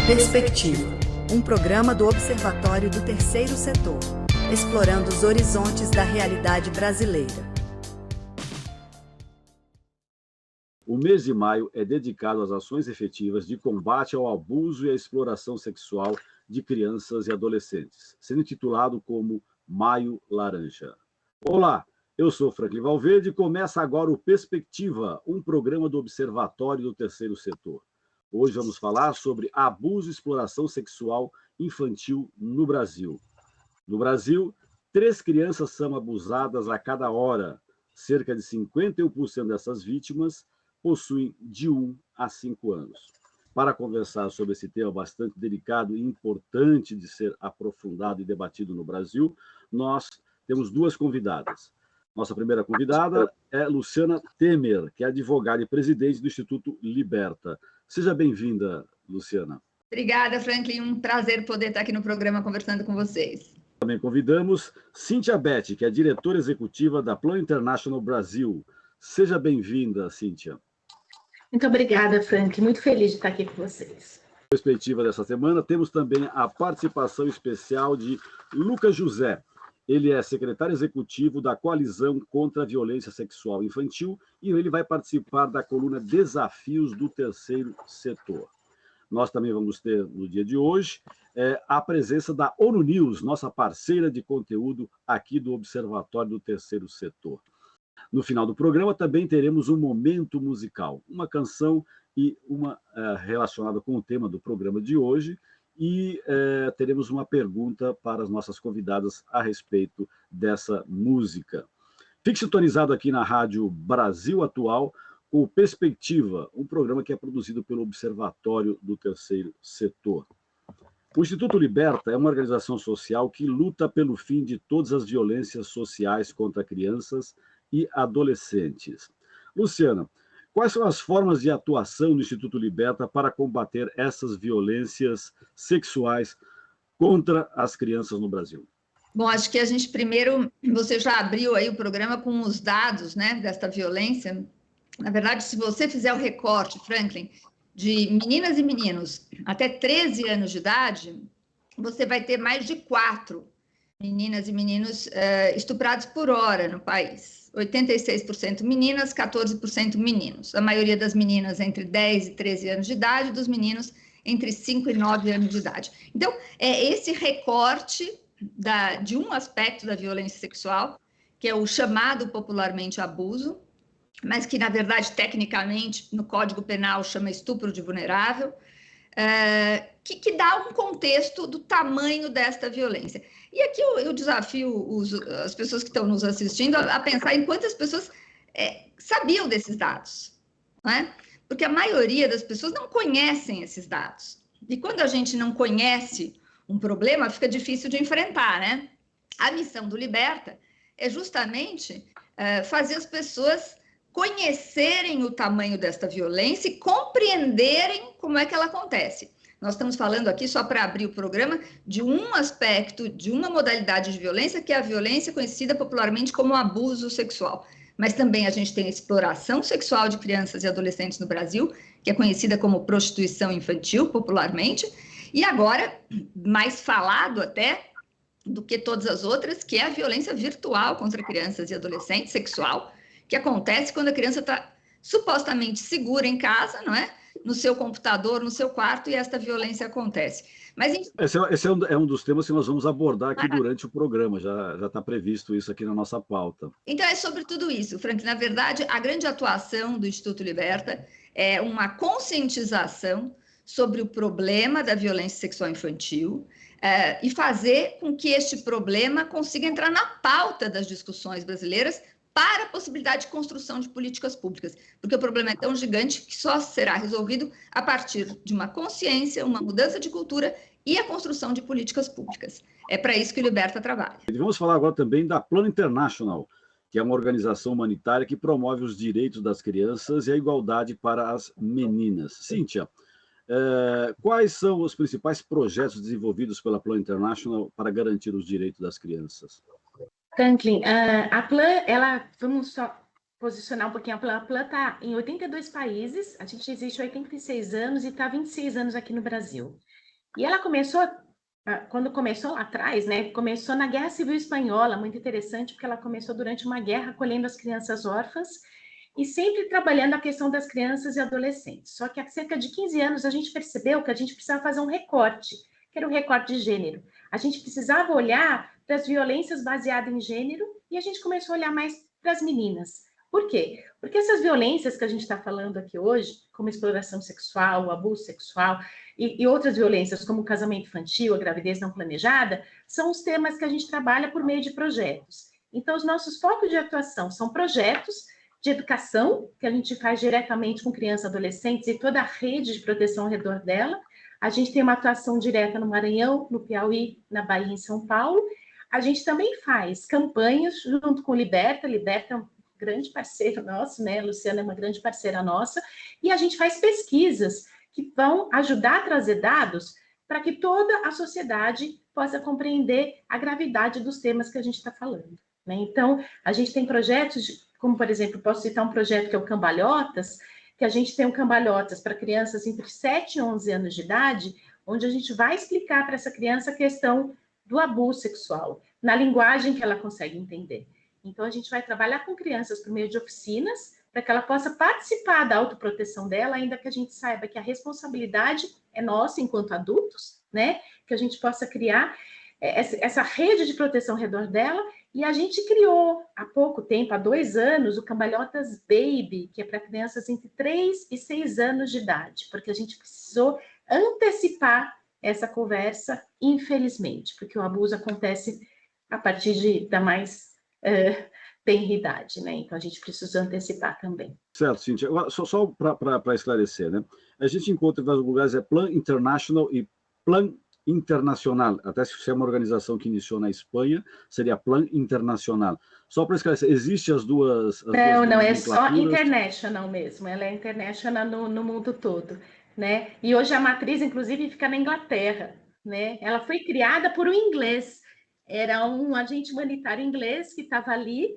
Perspectiva, um programa do Observatório do Terceiro Setor, explorando os horizontes da realidade brasileira. O mês de maio é dedicado às ações efetivas de combate ao abuso e à exploração sexual de crianças e adolescentes, sendo intitulado como Maio Laranja. Olá, eu sou Franklin Valverde e começa agora o Perspectiva, um programa do Observatório do Terceiro Setor. Hoje vamos falar sobre abuso e exploração sexual infantil no Brasil. No Brasil, 3 crianças são abusadas a cada hora. Cerca de 51% dessas vítimas possuem de 1 a 5 anos. Para conversar sobre esse tema bastante delicado e importante de ser aprofundado e debatido no Brasil, nós temos 2 convidadas. Nossa primeira convidada é Luciana Temer, que é advogada e presidente do Instituto Liberta. Seja bem-vinda, Luciana. Obrigada, Franklin. Um prazer poder estar aqui no programa conversando com vocês. Também convidamos Cíntia Betti, que é diretora executiva da Plan International Brasil. Seja bem-vinda, Cíntia. Muito obrigada, Franklin. Muito feliz de estar aqui com vocês. Na perspectiva dessa semana, temos também a participação especial de Lucas José. Ele é secretário executivo da Coalizão contra a Violência Sexual Infantil e ele vai participar da coluna Desafios do Terceiro Setor. Nós também vamos ter, no dia de hoje, a presença da ONU News, nossa parceira de conteúdo aqui do Observatório do Terceiro Setor. No final do programa também teremos um momento musical, uma canção e uma relacionada com o tema do programa de hoje, e teremos uma pergunta para as nossas convidadas a respeito dessa música. Fique sintonizado aqui na Rádio Brasil Atual com o Perspectiva, um programa que é produzido pelo Observatório do Terceiro Setor. O Instituto Liberta é uma organização social que luta pelo fim de todas as violências sociais contra crianças e adolescentes. Luciana, quais são as formas de atuação do Instituto Liberta para combater essas violências sexuais contra as crianças no Brasil? Bom, acho que a gente primeiro, você já abriu aí o programa com os dados, né, desta violência. Na verdade, se você fizer o recorte, Franklin, de meninas e meninos até 13 anos de idade, você vai ter mais de 4 meninas e meninos estuprados por hora no país. 86% meninas, 14% meninos. A maioria das meninas entre 10 e 13 anos de idade, dos meninos entre 5 e 9 anos de idade. Então, é esse recorte de um aspecto da violência sexual, que é o chamado popularmente abuso, mas que, na verdade, tecnicamente, no Código Penal chama estupro de vulnerável, que dá um contexto do tamanho desta violência. E aqui eu desafio as pessoas que estão nos assistindo a pensar em quantas pessoas sabiam desses dados, não é? Porque a maioria das pessoas não conhecem esses dados. E quando a gente não conhece um problema, fica difícil de enfrentar, né? A missão do Liberta é justamente fazer as pessoas conhecerem o tamanho desta violência e compreenderem como é que ela acontece. Nós estamos falando aqui, só para abrir o programa, de um aspecto, de uma modalidade de violência, que é a violência conhecida popularmente como abuso sexual. Mas também a gente tem a exploração sexual de crianças e adolescentes no Brasil, que é conhecida como prostituição infantil, popularmente, e agora, mais falado até do que todas as outras, que é a violência virtual contra crianças e adolescentes, sexual, que acontece quando a criança está supostamente segura em casa, não é? No seu computador, no seu quarto, e esta violência acontece. Mas, esse é um dos temas que nós vamos abordar aqui durante o programa, já está previsto isso aqui na nossa pauta. Então, é sobre tudo isso, Frank. Na verdade, a grande atuação do Instituto Liberta é uma conscientização sobre o problema da violência sexual infantil e fazer com que este problema consiga entrar na pauta das discussões brasileiras para a possibilidade de construção de políticas públicas, porque o problema é tão gigante que só será resolvido a partir de uma consciência, uma mudança de cultura e a construção de políticas públicas. É para isso que o Liberta trabalha. E vamos falar agora também da Plan International, que é uma organização humanitária que promove os direitos das crianças e a igualdade para as meninas. Cíntia, quais são os principais projetos desenvolvidos pela Plan International para garantir os direitos das crianças? Franklin, a Plan, vamos só posicionar um pouquinho. A Plan está em 82 países, a gente existe há 86 anos e está há 26 anos aqui no Brasil. E ela começou, quando começou lá atrás, né, começou na Guerra Civil Espanhola, muito interessante, porque ela começou durante uma guerra acolhendo as crianças órfãs e sempre trabalhando a questão das crianças e adolescentes. Só que há cerca de 15 anos a gente percebeu que a gente precisava fazer um recorte, que era um recorte de gênero. A gente precisava olhar para as violências baseadas em gênero e a gente começou a olhar mais para as meninas. Por quê? Porque essas violências que a gente está falando aqui hoje, como exploração sexual, abuso sexual e outras violências, como o casamento infantil, a gravidez não planejada, são os temas que a gente trabalha por meio de projetos. Então, os nossos focos de atuação são projetos de educação, que a gente faz diretamente com crianças e adolescentes e toda a rede de proteção ao redor dela. A gente tem uma atuação direta no Maranhão, no Piauí, na Bahia e em São Paulo. A gente também faz campanhas junto com o Liberta. Liberta é um grande parceiro nosso, né? A Luciana é uma grande parceira nossa. E a gente faz pesquisas que vão ajudar a trazer dados para que toda a sociedade possa compreender a gravidade dos temas que a gente está falando, né? Então, a gente tem projetos, como, por exemplo, posso citar um projeto que é o Cambalhotas, que a gente tem um Cambalhotas para crianças entre 7 e 11 anos de idade, onde a gente vai explicar para essa criança a questão do abuso sexual, na linguagem que ela consegue entender. Então, a gente vai trabalhar com crianças por meio de oficinas, para que ela possa participar da autoproteção dela, ainda que a gente saiba que a responsabilidade é nossa enquanto adultos, né? Que a gente possa criar essa rede de proteção ao redor dela. E a gente criou, há pouco tempo, há 2 anos, o Cambalhotas Baby, que é para crianças entre 3 e 6 anos de idade, porque a gente precisou antecipar essa conversa, infelizmente, porque o abuso acontece a partir da mais tenridade, né? Então, a gente precisa antecipar também. Certo, Cíntia. Agora, só para esclarecer, né? A gente encontra em vários lugares Plan International e Plan Internacional. Até se é uma organização que iniciou na Espanha, seria Plan Internacional. Só para esclarecer, existem as duas... Não, é só International mesmo. Ela é International no mundo todo, né? E hoje a matriz, inclusive, fica na Inglaterra, né? Ela foi criada por um inglês. Era um agente humanitário inglês que estava ali,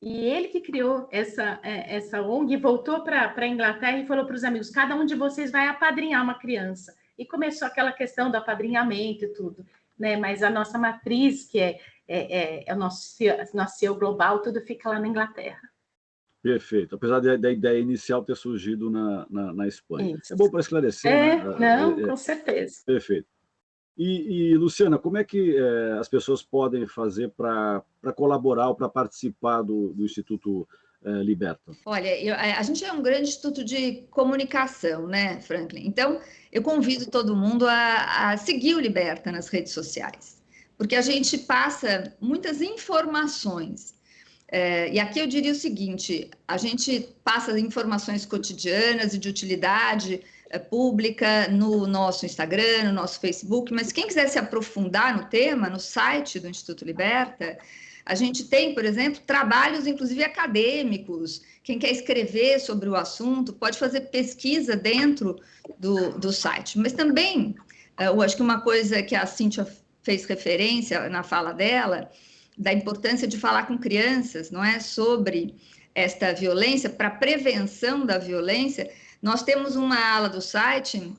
e ele que criou essa ONG, voltou para a Inglaterra e falou para os amigos, cada um de vocês vai apadrinhar uma criança. E começou aquela questão do apadrinhamento e tudo, né? Mas a nossa matriz, que é o nosso CEO global, tudo fica lá na Inglaterra. Perfeito, apesar da ideia inicial ter surgido na Espanha. Isso. É bom para esclarecer, né? Com certeza. Perfeito. E, Luciana, como é que as pessoas podem fazer para colaborar ou para participar do Instituto Liberta? Olha, a gente é um grande instituto de comunicação, né, Franklin? Então, eu convido todo mundo a seguir o Liberta nas redes sociais, porque a gente passa muitas informações. E aqui eu diria o seguinte, a gente passa informações cotidianas e de utilidade pública no nosso Instagram, no nosso Facebook, mas quem quiser se aprofundar no tema, no site do Instituto Liberta, a gente tem, por exemplo, trabalhos, inclusive acadêmicos. Quem quer escrever sobre o assunto pode fazer pesquisa dentro do site. Mas também, eu acho que uma coisa que a Cíntia fez referência na fala dela, da importância de falar com crianças, não é, sobre esta violência, para prevenção da violência. Nós temos uma ala do site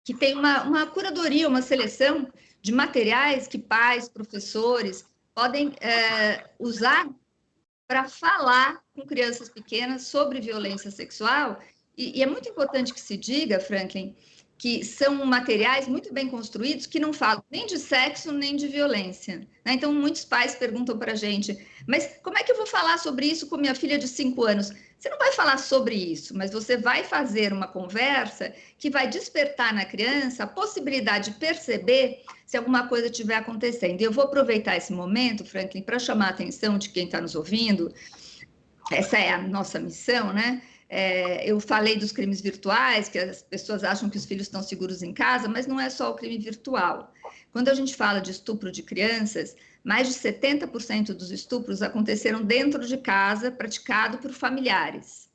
que tem uma curadoria, uma seleção de materiais que pais, professores podem usar para falar com crianças pequenas sobre violência sexual. E é muito importante que se diga, Franklin, que são materiais muito bem construídos que não falam nem de sexo, nem de violência, né? Então, muitos pais perguntam para a gente, mas como é que eu vou falar sobre isso com minha filha de 5 anos? Você não vai falar sobre isso, mas você vai fazer uma conversa que vai despertar na criança a possibilidade de perceber se alguma coisa estiver acontecendo. E eu vou aproveitar esse momento, Franklin, para chamar a atenção de quem está nos ouvindo. Essa é a nossa missão, né? Eu falei dos crimes virtuais, que as pessoas acham que os filhos estão seguros em casa, mas não é só o crime virtual. Quando a gente fala de estupro de crianças, mais de 70% dos estupros aconteceram dentro de casa, praticado por familiares.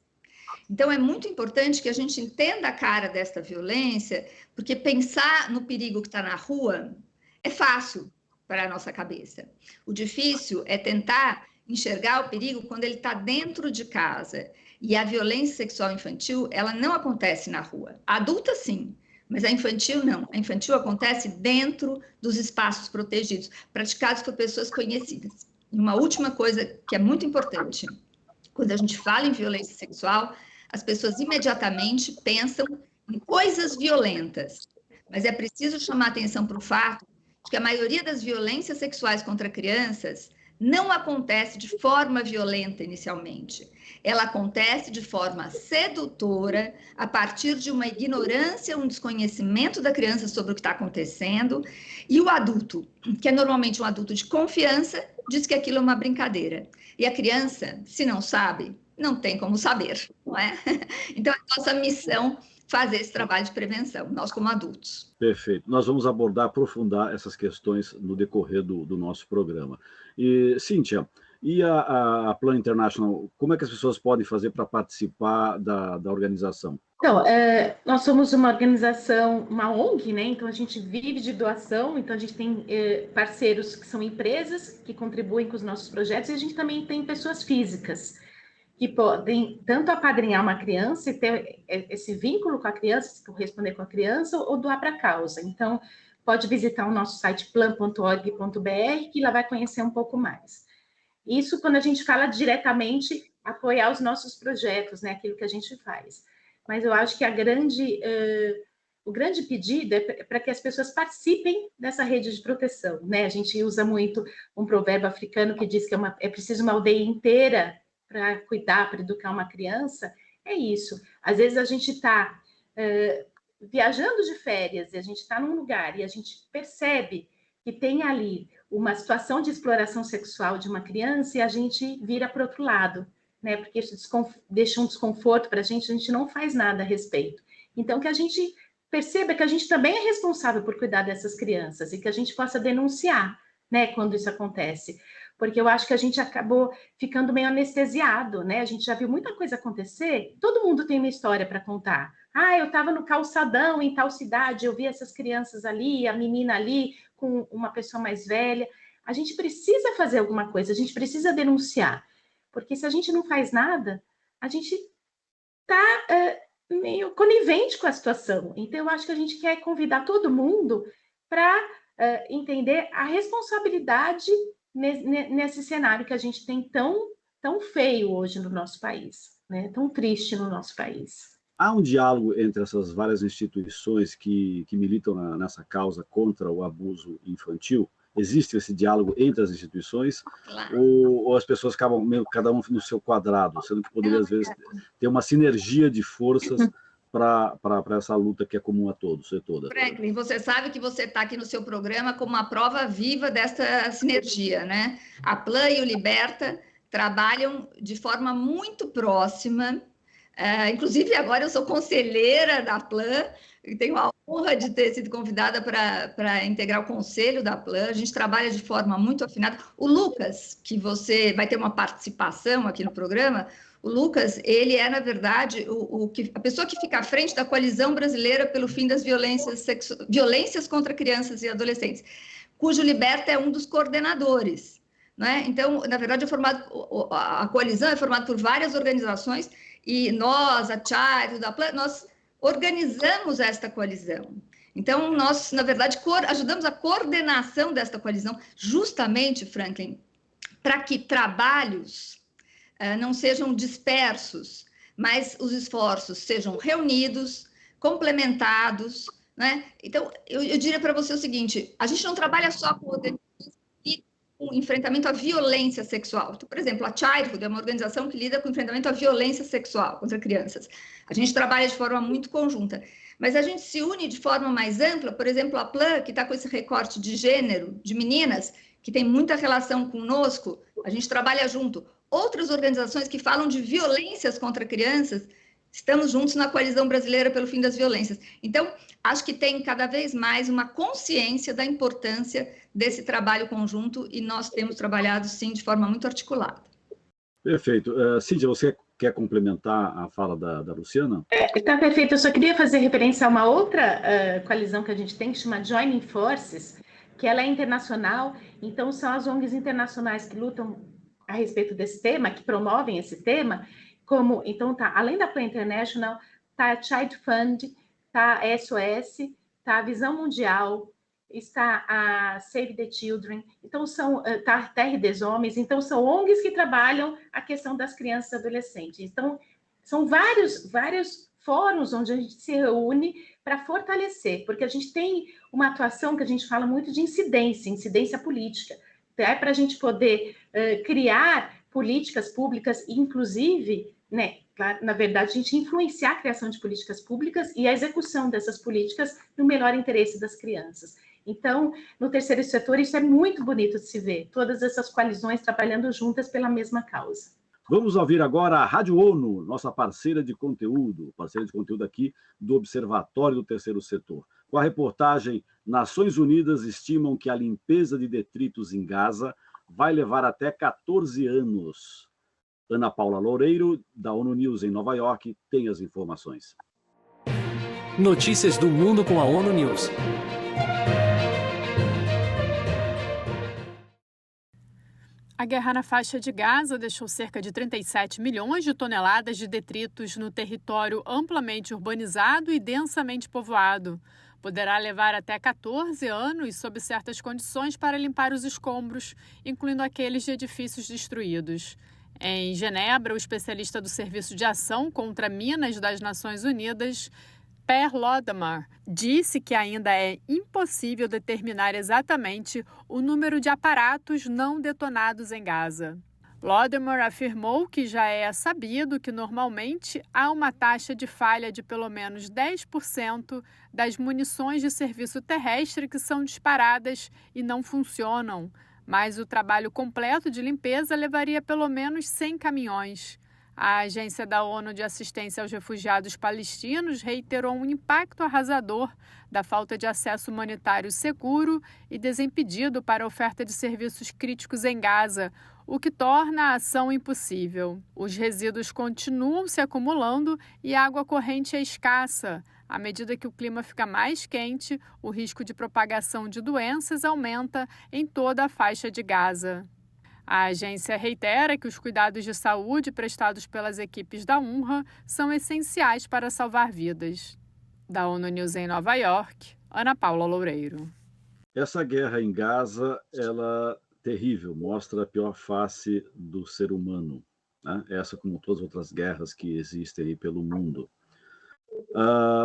Então, é muito importante que a gente entenda a cara desta violência, porque pensar no perigo que está na rua é fácil para a nossa cabeça. O difícil é tentar enxergar o perigo quando ele está dentro de casa. E a violência sexual infantil, ela não acontece na rua. A adulta, sim, mas a infantil, não. A infantil acontece dentro dos espaços protegidos, praticados por pessoas conhecidas. E uma última coisa que é muito importante, quando a gente fala em violência sexual, as pessoas imediatamente pensam em coisas violentas. Mas é preciso chamar atenção para o fato de que a maioria das violências sexuais contra crianças não acontece de forma violenta inicialmente. Ela acontece de forma sedutora, a partir de uma ignorância, um desconhecimento da criança sobre o que está acontecendo, e o adulto, que é normalmente um adulto de confiança, diz que aquilo é uma brincadeira. E a criança, se não sabe, não tem como saber, não é? Então, é nossa missão fazer esse trabalho de prevenção, nós como adultos. Perfeito. Nós vamos abordar, aprofundar essas questões no decorrer do nosso programa. E, Cíntia, e a Plan International, como é que as pessoas podem fazer para participar da organização? Então, nós somos uma organização, uma ONG, né? Então, a gente vive de doação, então a gente tem parceiros que são empresas que contribuem com os nossos projetos, e a gente também tem pessoas físicas que podem tanto apadrinhar uma criança e ter esse vínculo com a criança, se corresponder com a criança, ou doar para a causa. Então, pode visitar o nosso site plan.org.br, que lá vai conhecer um pouco mais. Isso quando a gente fala diretamente apoiar os nossos projetos, né, aquilo que a gente faz. Mas eu acho que o grande pedido é para que as pessoas participem dessa rede de proteção, né? A gente usa muito um provérbio africano que diz que é preciso uma aldeia inteira para cuidar, para educar uma criança. É isso. Às vezes a gente está viajando de férias e a gente está num lugar e a gente percebe que tem ali uma situação de exploração sexual de uma criança e a gente vira para o outro lado, né? Porque isso deixa um desconforto para a gente não faz nada a respeito. Então, que a gente perceba que a gente também é responsável por cuidar dessas crianças e que a gente possa denunciar, né, quando isso acontece. Porque eu acho que a gente acabou ficando meio anestesiado, né? A gente já viu muita coisa acontecer, todo mundo tem uma história para contar. Eu estava no calçadão em tal cidade, eu vi essas crianças ali, a menina ali com uma pessoa mais velha. A gente precisa fazer alguma coisa, a gente precisa denunciar. Porque se a gente não faz nada, a gente está meio conivente com a situação. Então, eu acho que a gente quer convidar todo mundo para entender a responsabilidade nesse cenário que a gente tem tão feio hoje no nosso país, né? Tão triste no nosso país. Há um diálogo entre essas várias instituições que militam nessa causa contra o abuso infantil? Existe esse diálogo entre as instituições? Claro. Ou as pessoas acabam cada um no seu quadrado, sendo que poderia, às vezes, ter uma sinergia de forças para essa luta que é comum a todos e todas? Franklin, você sabe que você está aqui no seu programa como uma prova viva dessa sinergia, né? A Plan e o Liberta trabalham de forma muito próxima. Inclusive, agora eu sou conselheira da Plan, e tenho a honra de ter sido convidada para integrar o conselho da Plan. A gente trabalha de forma muito afinada. O Lucas, que você vai ter uma participação aqui no programa, o Lucas, ele é, na verdade, a pessoa que fica à frente da Coalizão Brasileira pelo Fim das Violências contra Crianças e Adolescentes, cujo Liberta é um dos coordenadores, né? Então, na verdade, a coalizão é formada por várias organizações e nós, a Child, a Plan, nós organizamos esta coalizão. Então, nós, na verdade, ajudamos a coordenação desta coalizão, justamente, Franklin, para que trabalhos não sejam dispersos, mas os esforços sejam reunidos, complementados, né? Então, eu diria para você o seguinte, a gente não trabalha só com o enfrentamento à violência sexual. Então, por exemplo, a Childhood é uma organização que lida com o enfrentamento à violência sexual contra crianças. A gente trabalha de forma muito conjunta, mas a gente se une de forma mais ampla. Por exemplo, a Plan, que está com esse recorte de gênero, de meninas, que tem muita relação conosco, a gente trabalha junto. Outras organizações que falam de violências contra crianças, estamos juntos na Coalizão Brasileira pelo Fim das Violências. Então, acho que tem cada vez mais uma consciência da importância desse trabalho conjunto e nós temos trabalhado, sim, de forma muito articulada. Perfeito. Cíntia, você quer complementar a fala da Luciana? Está perfeito. Eu só queria fazer referência a uma outra coalizão que a gente tem, que chama Joining Forces, que ela é internacional, então são as ONGs internacionais que lutam a respeito desse tema, que promovem esse tema, como, então, além da Plan International, tá a Child Fund, tá a SOS, tá a Visão Mundial, está a Save the Children, então tá a Terra dos Homens, então são ONGs que trabalham a questão das crianças e adolescentes. Então, são vários fóruns onde a gente se reúne para fortalecer, porque a gente tem uma atuação que a gente fala muito de incidência política, é para a gente poder criar políticas públicas, inclusive, né, na verdade, a gente influenciar a criação de políticas públicas e a execução dessas políticas no melhor interesse das crianças. Então, no terceiro setor, isso é muito bonito de se ver, todas essas coalizões trabalhando juntas pela mesma causa. Vamos ouvir agora a Rádio ONU, nossa parceira de conteúdo aqui do Observatório do Terceiro Setor. Com a reportagem, Nações Unidas estimam que a limpeza de detritos em Gaza vai levar até 14 anos. Ana Paula Loureiro, da ONU News em Nova York, tem as informações. Notícias do mundo com a ONU News. A guerra na faixa de Gaza deixou cerca de 37 milhões de toneladas de detritos no território amplamente urbanizado e densamente povoado. Poderá levar até 14 anos, sob certas condições, para limpar os escombros, incluindo aqueles de edifícios destruídos. Em Genebra, o especialista do Serviço de Ação contra Minas das Nações Unidas, Per Lodemar, disse que ainda é impossível determinar exatamente o número de aparatos não detonados em Gaza. Lodemar afirmou que já é sabido que normalmente há uma taxa de falha de pelo menos 10% das munições de serviço terrestre que são disparadas e não funcionam, mas o trabalho completo de limpeza levaria pelo menos 100 caminhões. A Agência da ONU de Assistência aos Refugiados Palestinos reiterou um impacto arrasador da falta de acesso humanitário seguro e desimpedido para a oferta de serviços críticos em Gaza, o que torna a ação impossível. Os resíduos continuam se acumulando e a água corrente é escassa. À medida que o clima fica mais quente, o risco de propagação de doenças aumenta em toda a faixa de Gaza. A agência reitera que os cuidados de saúde prestados pelas equipes da UNRWA são essenciais para salvar vidas. Da ONU News em Nova York, Ana Paula Loureiro. Essa guerra em Gaza, ela é terrível, mostra a pior face do ser humano, né? Essa como todas as outras guerras que existem aí pelo mundo.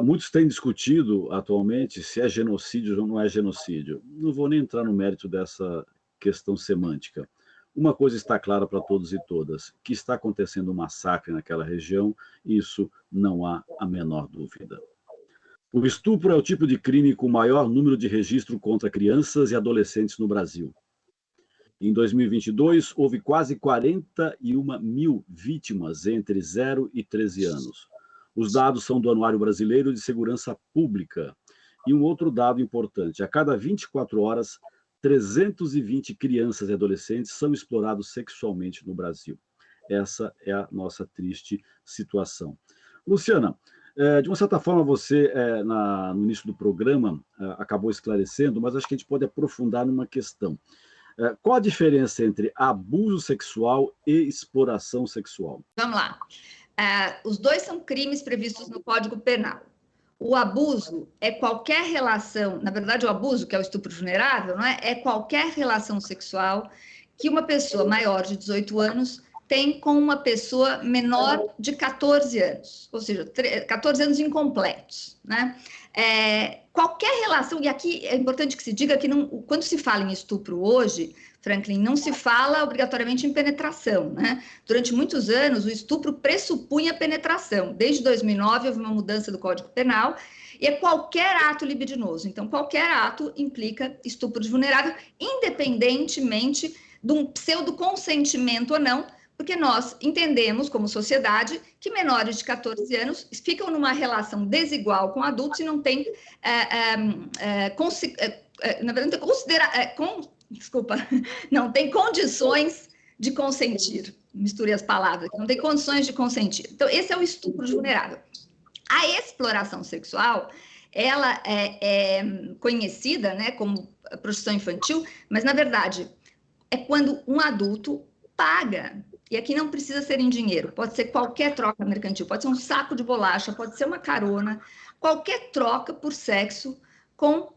Muitos têm discutido atualmente se é genocídio ou não é genocídio. Não vou nem entrar no mérito dessa questão semântica. Uma coisa está clara para todos e todas, que está acontecendo um massacre naquela região, e isso não há a menor dúvida. O estupro é o tipo de crime com maior número de registro contra crianças e adolescentes no Brasil. Em 2022, houve quase 41 mil vítimas entre 0 e 13 anos. Os dados são do Anuário Brasileiro de Segurança Pública. E um outro dado importante, a cada 24 horas, 320 crianças e adolescentes são explorados sexualmente no Brasil. Essa é a nossa triste situação. Luciana, de uma certa forma você, no início do programa, acabou esclarecendo, mas acho que a gente pode aprofundar numa questão. Qual a diferença entre abuso sexual e exploração sexual? Vamos lá. Os dois são crimes previstos no Código Penal. O abuso é qualquer relação, na verdade o abuso, que é o estupro vulnerável, não é? É qualquer relação sexual que uma pessoa maior de 18 anos tem com uma pessoa menor de 14 anos, ou seja, 14 anos incompletos, né? Qualquer relação, e aqui é importante que se diga que quando se fala em estupro hoje, Franklin, não se fala obrigatoriamente em penetração, né? Durante muitos anos, o estupro pressupunha penetração. Desde 2009, houve uma mudança do Código Penal, e é qualquer ato libidinoso. Então, qualquer ato implica estupro de vulnerável, independentemente de um pseudo-consentimento ou não, porque nós entendemos, como sociedade, que menores de 14 anos ficam numa relação desigual com adultos e não tem, na verdade, não tem condições de consentir. Misturei as palavras, não tem condições de consentir. Então, esse é o estupro vulnerável. A exploração sexual, ela é conhecida, né, como prostituição infantil, mas, na verdade, é quando um adulto paga. E aqui não precisa ser em dinheiro, pode ser qualquer troca mercantil, pode ser um saco de bolacha, pode ser uma carona, qualquer troca por sexo com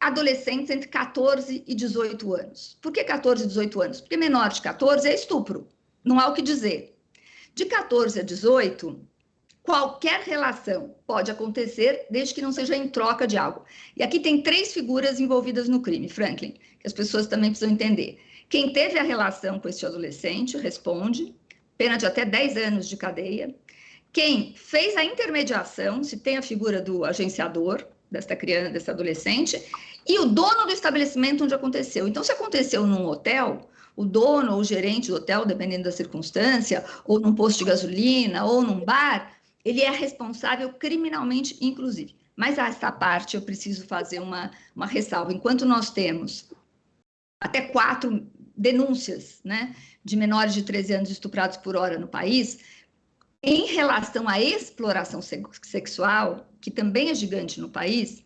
adolescentes entre 14 e 18 anos. Por que 14 e 18 anos? Porque menor de 14 é estupro, não há o que dizer. De 14 a 18, qualquer relação pode acontecer, desde que não seja em troca de algo. E aqui tem 3 figuras envolvidas no crime, Franklin, que as pessoas também precisam entender. Quem teve a relação com este adolescente responde, pena de até 10 anos de cadeia. Quem fez a intermediação, se tem a figura do agenciador desta criança, desse adolescente, e o dono do estabelecimento onde aconteceu. Então, se aconteceu num hotel, o dono ou o gerente do hotel, dependendo da circunstância, ou num posto de gasolina, ou num bar, ele é responsável criminalmente, inclusive. Mas a esta parte eu preciso fazer uma ressalva. Enquanto nós temos até 4 denúncias, né, de menores de 13 anos estuprados por hora no país, em relação à exploração sexual, que também é gigante no país,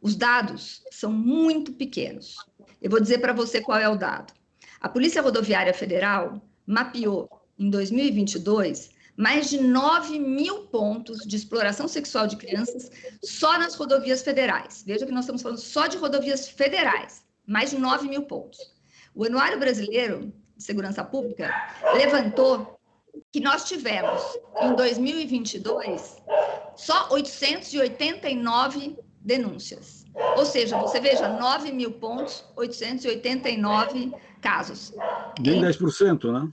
os dados são muito pequenos. Eu vou dizer para você qual é o dado. A Polícia Rodoviária Federal mapeou, em 2022, mais de 9 mil pontos de exploração sexual de crianças só nas rodovias federais. Veja que nós estamos falando só de rodovias federais, mais de 9 mil pontos. O Anuário Brasileiro de Segurança Pública levantou que nós tivemos, em 2022, só 889 denúncias. Ou seja, você veja, 9 mil pontos, 889 casos. Nem 10%, né?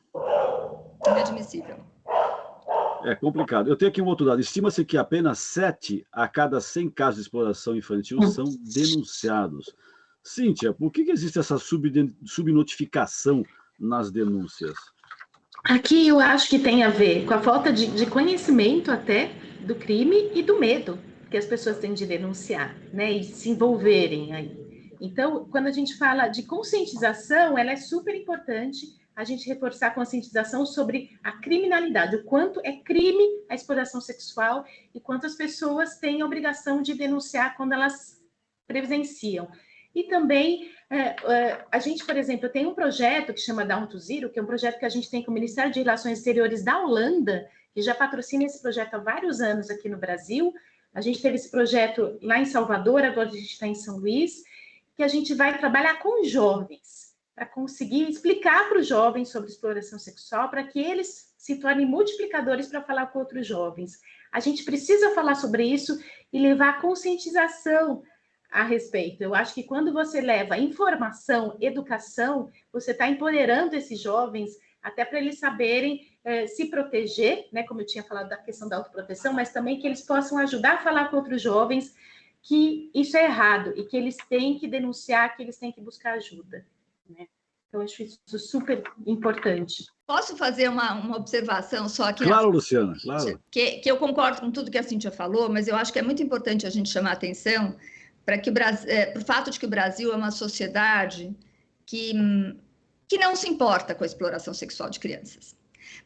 Inadmissível. É complicado. Eu tenho aqui um outro dado. Estima-se que apenas 7 a cada 100 casos de exploração infantil são denunciados. Cíntia, por que existe essa subnotificação nas denúncias? Aqui eu acho que tem a ver com a falta de conhecimento até do crime e do medo que as pessoas têm de denunciar, né, e se envolverem aí. Então, quando a gente fala de conscientização, ela é super importante, a gente reforçar a conscientização sobre a criminalidade, o quanto é crime a exploração sexual e quanto as pessoas têm a obrigação de denunciar quando elas presenciam. E também, a gente, por exemplo, tem um projeto que chama Down to Zero, que é um projeto que a gente tem com o Ministério de Relações Exteriores da Holanda, que já patrocina esse projeto há vários anos aqui no Brasil. A gente teve esse projeto lá em Salvador, agora a gente está em São Luís, que a gente vai trabalhar com jovens, para conseguir explicar para os jovens sobre exploração sexual, para que eles se tornem multiplicadores para falar com outros jovens. A gente precisa falar sobre isso e levar conscientização a respeito. Eu acho que quando você leva informação, educação, você está empoderando esses jovens até para eles saberem se proteger, né, como eu tinha falado da questão da autoproteção, mas também que eles possam ajudar a falar com outros jovens que isso é errado e que eles têm que denunciar, que eles têm que buscar ajuda, né? Então, eu acho isso super importante. Posso fazer uma observação só aqui? Claro, Luciana, claro. Que eu concordo com tudo que a Cíntia falou, mas eu acho que é muito importante a gente chamar a atenção para que o fato de que o Brasil é uma sociedade que não se importa com a exploração sexual de crianças.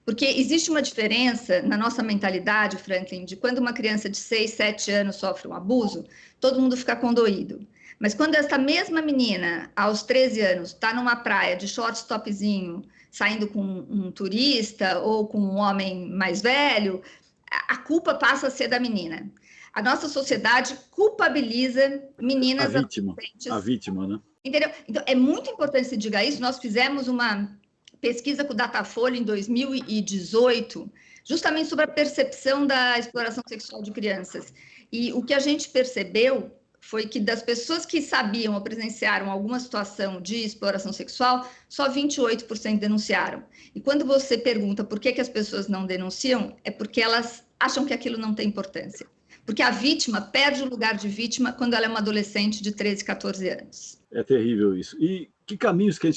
Porque existe uma diferença na nossa mentalidade, Franklin, de quando uma criança de 6, 7 anos sofre um abuso, todo mundo fica condoído. Mas quando essa mesma menina, aos 13 anos, está numa praia de shorts topzinho, saindo com um turista ou com um homem mais velho, a culpa passa a ser da menina. A nossa sociedade culpabiliza meninas adolescentes. A vítima, né? Entendeu? Então, é muito importante se diga isso. Nós fizemos uma pesquisa com o Datafolha em 2018, justamente sobre a percepção da exploração sexual de crianças. E o que a gente percebeu foi que das pessoas que sabiam ou presenciaram alguma situação de exploração sexual, só 28% denunciaram. E quando você pergunta por que as pessoas não denunciam, é porque elas acham que aquilo não tem importância. Porque a vítima perde o lugar de vítima quando ela é uma adolescente de 13, 14 anos. É terrível isso. E que caminhos que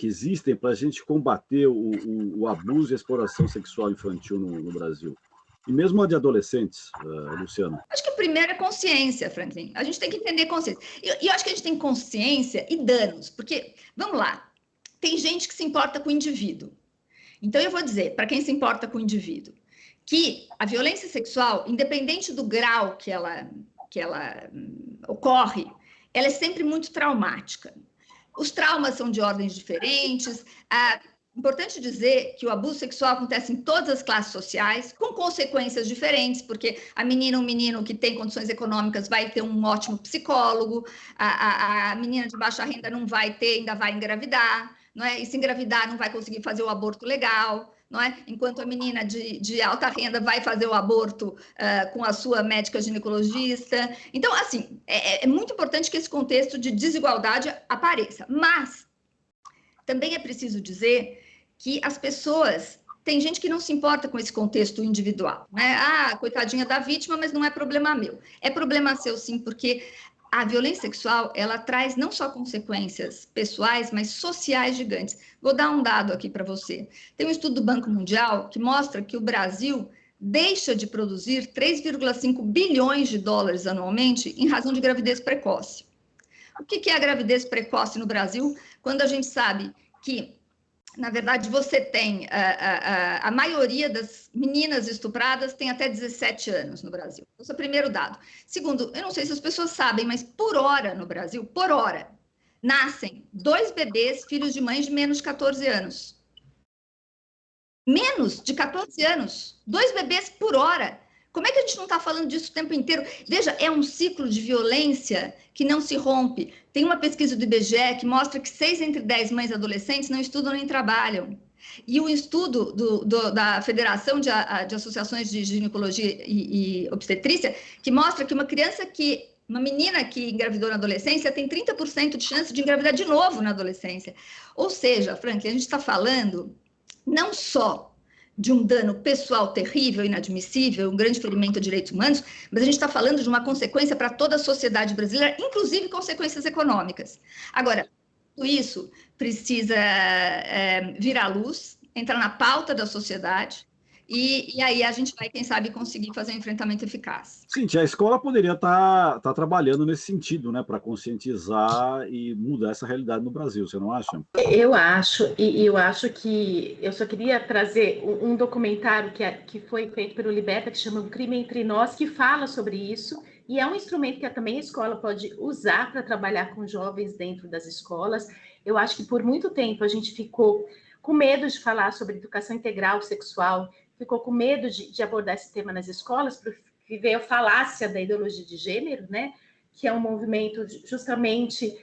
existem para a gente combater o abuso e a exploração sexual infantil no Brasil? E mesmo a de adolescentes, Luciana? Acho que o primeiro é consciência, Franklin. A gente tem que entender consciência. E eu acho que a gente tem consciência e danos. Porque, vamos lá, tem gente que se importa com o indivíduo. Então, eu vou dizer, para quem se importa com o indivíduo, que a violência sexual, independente do grau que ela ocorre, ela é sempre muito traumática. Os traumas são de ordens diferentes, Importante dizer que o abuso sexual acontece em todas as classes sociais, com consequências diferentes, porque a menina, um menino que tem condições econômicas vai ter um ótimo psicólogo, a menina de baixa renda não vai ter, ainda vai engravidar, não é? E se engravidar não vai conseguir fazer o aborto legal, não é? Enquanto a menina de alta renda vai fazer o aborto com a sua médica ginecologista. Então, assim, é muito importante que esse contexto de desigualdade apareça, mas também é preciso dizer que as pessoas... Tem gente que não se importa com esse contexto individual, né? Ah, coitadinha da vítima, mas não é problema meu. É problema seu, sim, porque a violência sexual, ela traz não só consequências pessoais, mas sociais gigantes. Vou dar um dado aqui para você. Tem um estudo do Banco Mundial que mostra que o Brasil deixa de produzir 3,5 bilhões de dólares anualmente em razão de gravidez precoce. O que é a gravidez precoce no Brasil? Quando a gente sabe que, na verdade, você tem a maioria das meninas estupradas tem até 17 anos no Brasil. Esse é o primeiro dado. Segundo, eu não sei se as pessoas sabem, mas por hora no Brasil, por hora, nascem 2 bebês, filhos de mães de menos de 14 anos. Menos de 14 anos. 2 bebês por hora. Como é que a gente não está falando disso o tempo inteiro? Veja, é um ciclo de violência que não se rompe. Tem uma pesquisa do IBGE que mostra que 6 entre 10 mães adolescentes não estudam nem trabalham. E o estudo da Federação de Associações de Ginecologia e Obstetrícia, que mostra que uma menina que engravidou na adolescência tem 30% de chance de engravidar de novo na adolescência. Ou seja, Franklin, a gente está falando não só de um dano pessoal terrível, inadmissível, um grande ferimento a direitos humanos, mas a gente está falando de uma consequência para toda a sociedade brasileira, inclusive consequências econômicas. Agora, tudo isso precisa vir à luz, entrar na pauta da sociedade, e aí a gente vai, quem sabe, conseguir fazer um enfrentamento eficaz. Sim, a escola poderia estar trabalhando nesse sentido, né, para conscientizar e mudar essa realidade no Brasil, você não acha? Eu acho, e eu acho que eu só queria trazer um documentário que foi feito pelo Liberta, que chama O Crime Entre Nós, que fala sobre isso, e é um instrumento que também a escola pode usar para trabalhar com jovens dentro das escolas. Eu acho que por muito tempo a gente ficou com medo de falar sobre educação integral sexual, ficou com medo de abordar esse tema nas escolas, porque veio a falácia da ideologia de gênero, né? Que é um movimento justamente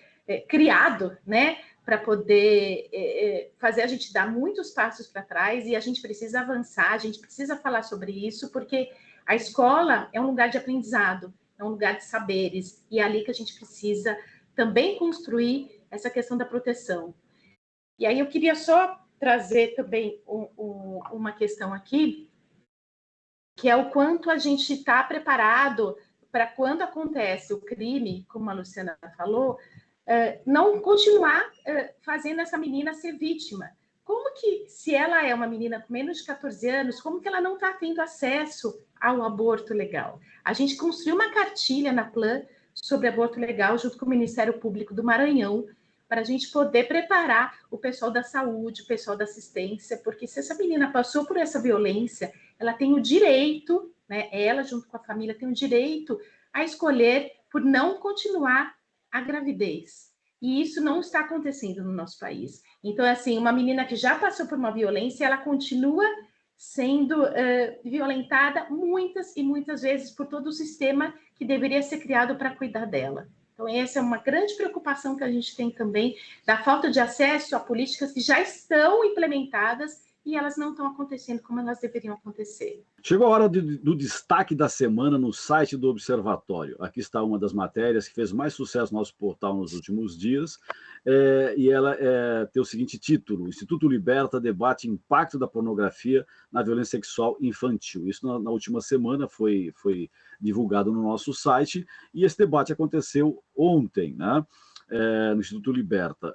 criado, né? Para poder fazer a gente dar muitos passos para trás, e a gente precisa avançar, a gente precisa falar sobre isso, porque a escola é um lugar de aprendizado, é um lugar de saberes, e é ali que a gente precisa também construir essa questão da proteção. E aí eu queria só trazer também uma questão aqui, que é o quanto a gente está preparado para quando acontece o crime, como a Luciana falou, não continuar fazendo essa menina ser vítima. Como que, se ela é uma menina com menos de 14 anos, como que ela não está tendo acesso ao aborto legal? A gente construiu uma cartilha na Plan sobre aborto legal junto com o Ministério Público do Maranhão, para a gente poder preparar o pessoal da saúde, o pessoal da assistência, porque se essa menina passou por essa violência, ela tem o direito, né, ela junto com a família tem o direito a escolher por não continuar a gravidez. E isso não está acontecendo no nosso país. Então, assim, uma menina que já passou por uma violência, ela continua sendo violentada muitas e muitas vezes por todo o sistema que deveria ser criado para cuidar dela. Então, essa é uma grande preocupação que a gente tem também, da falta de acesso a políticas que já estão implementadas e elas não estão acontecendo como elas deveriam acontecer. Chegou a hora do destaque da semana no site do Observatório. Aqui está uma das matérias que fez mais sucesso no nosso portal nos últimos dias, e ela tem o seguinte título: o Instituto Liberta debate impacto da pornografia na violência sexual infantil. Isso na última semana foi divulgado no nosso site, e esse debate aconteceu ontem, né? No Instituto Liberta,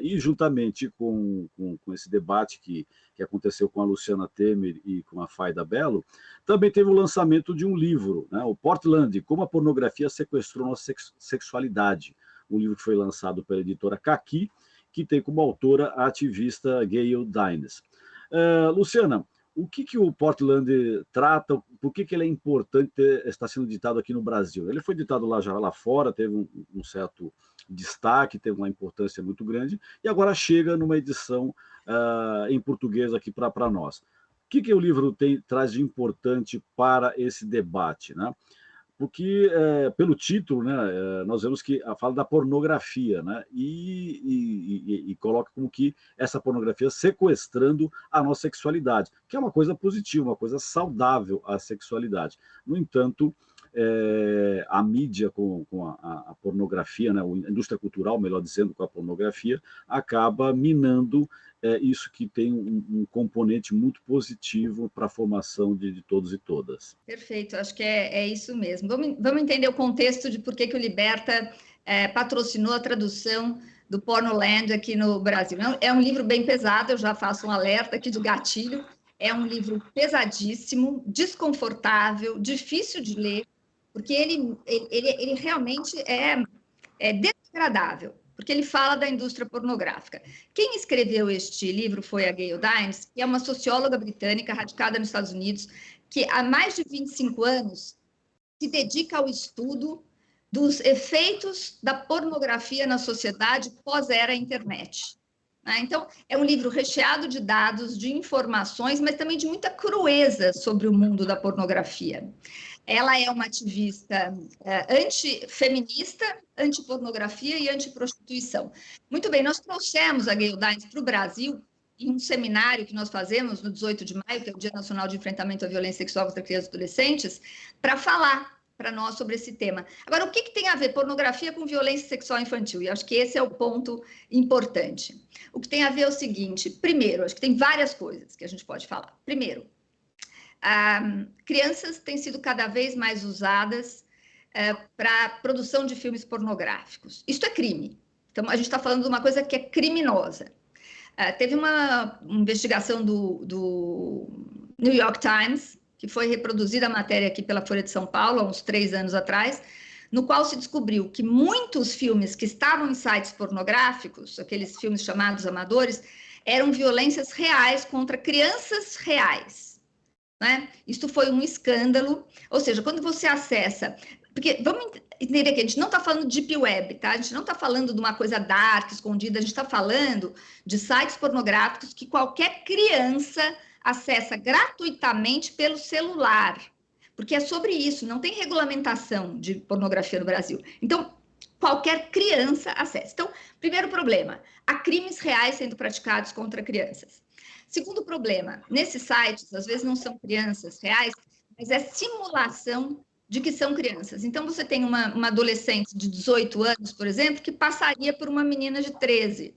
e juntamente com esse debate que aconteceu com a Luciana Temer e com a Fayda Bello, também teve o lançamento de um livro, né, o Portland, Como a Pornografia Sequestrou Nossa Sexualidade, um livro que foi lançado pela editora Caqui, que tem como autora a ativista Gayle Dines. Luciana, o que o Portland trata, por que ele é importante estar sendo editado aqui no Brasil? Ele foi editado já lá fora, teve um certo destaque, teve uma importância muito grande, e agora chega numa edição em português aqui para nós. O que o livro traz de importante para esse debate, né? Porque, pelo título, né, nós vemos que fala da pornografia, né, e coloca como que essa pornografia sequestrando a nossa sexualidade, que é uma coisa positiva, uma coisa saudável à sexualidade. No entanto, a mídia com a pornografia, né, a indústria cultural, melhor dizendo, com a pornografia, acaba minando isso que tem um componente muito positivo para a formação de todos e todas. Perfeito, acho que é isso mesmo. Vamos entender o contexto de por que o Liberta patrocinou a tradução do Pornoland aqui no Brasil. É um livro bem pesado, eu já faço um alerta aqui de gatilho. É um livro pesadíssimo, desconfortável, difícil de ler, porque ele realmente é desagradável, porque ele fala da indústria pornográfica. Quem escreveu este livro foi a Gayle Dines, que é uma socióloga britânica radicada nos Estados Unidos, que há mais de 25 anos se dedica ao estudo dos efeitos da pornografia na sociedade pós-era internet. Então, é um livro recheado de dados, de informações, mas também de muita crueza sobre o mundo da pornografia. Ela é uma ativista antifeminista, antipornografia e antiprostituição. Muito bem, nós trouxemos a Gayle Dines para o Brasil em um seminário que nós fazemos no 18 de maio, que é o Dia Nacional de Enfrentamento à Violência Sexual contra Crianças e Adolescentes, para falar para nós sobre esse tema. Agora, o que tem a ver pornografia com violência sexual infantil? E acho que esse é o ponto importante. O que tem a ver é o seguinte: primeiro, acho que tem várias coisas que a gente pode falar. Primeiro, crianças têm sido cada vez mais usadas para a produção de filmes pornográficos. Isso é crime. Então, a gente está falando de uma coisa que é criminosa. Teve uma investigação do New York Times, que foi reproduzida a matéria aqui pela Folha de São Paulo, há uns 3 anos atrás, no qual se descobriu que muitos filmes que estavam em sites pornográficos, aqueles filmes chamados amadores, eram violências reais contra crianças reais. Né? Isso foi um escândalo, ou seja, quando você acessa... Porque vamos entender que a gente não está falando de Deep Web, tá? A gente não está falando de uma coisa dark, escondida, a gente está falando de sites pornográficos que qualquer criança acessa gratuitamente pelo celular, porque é sobre isso, não tem regulamentação de pornografia no Brasil. Então, qualquer criança acessa. Então, primeiro problema, há crimes reais sendo praticados contra crianças. Segundo problema, nesses sites, às vezes não são crianças reais, mas é simulação de que são crianças. Então, você tem uma adolescente de 18 anos, por exemplo, que passaria por uma menina de 13,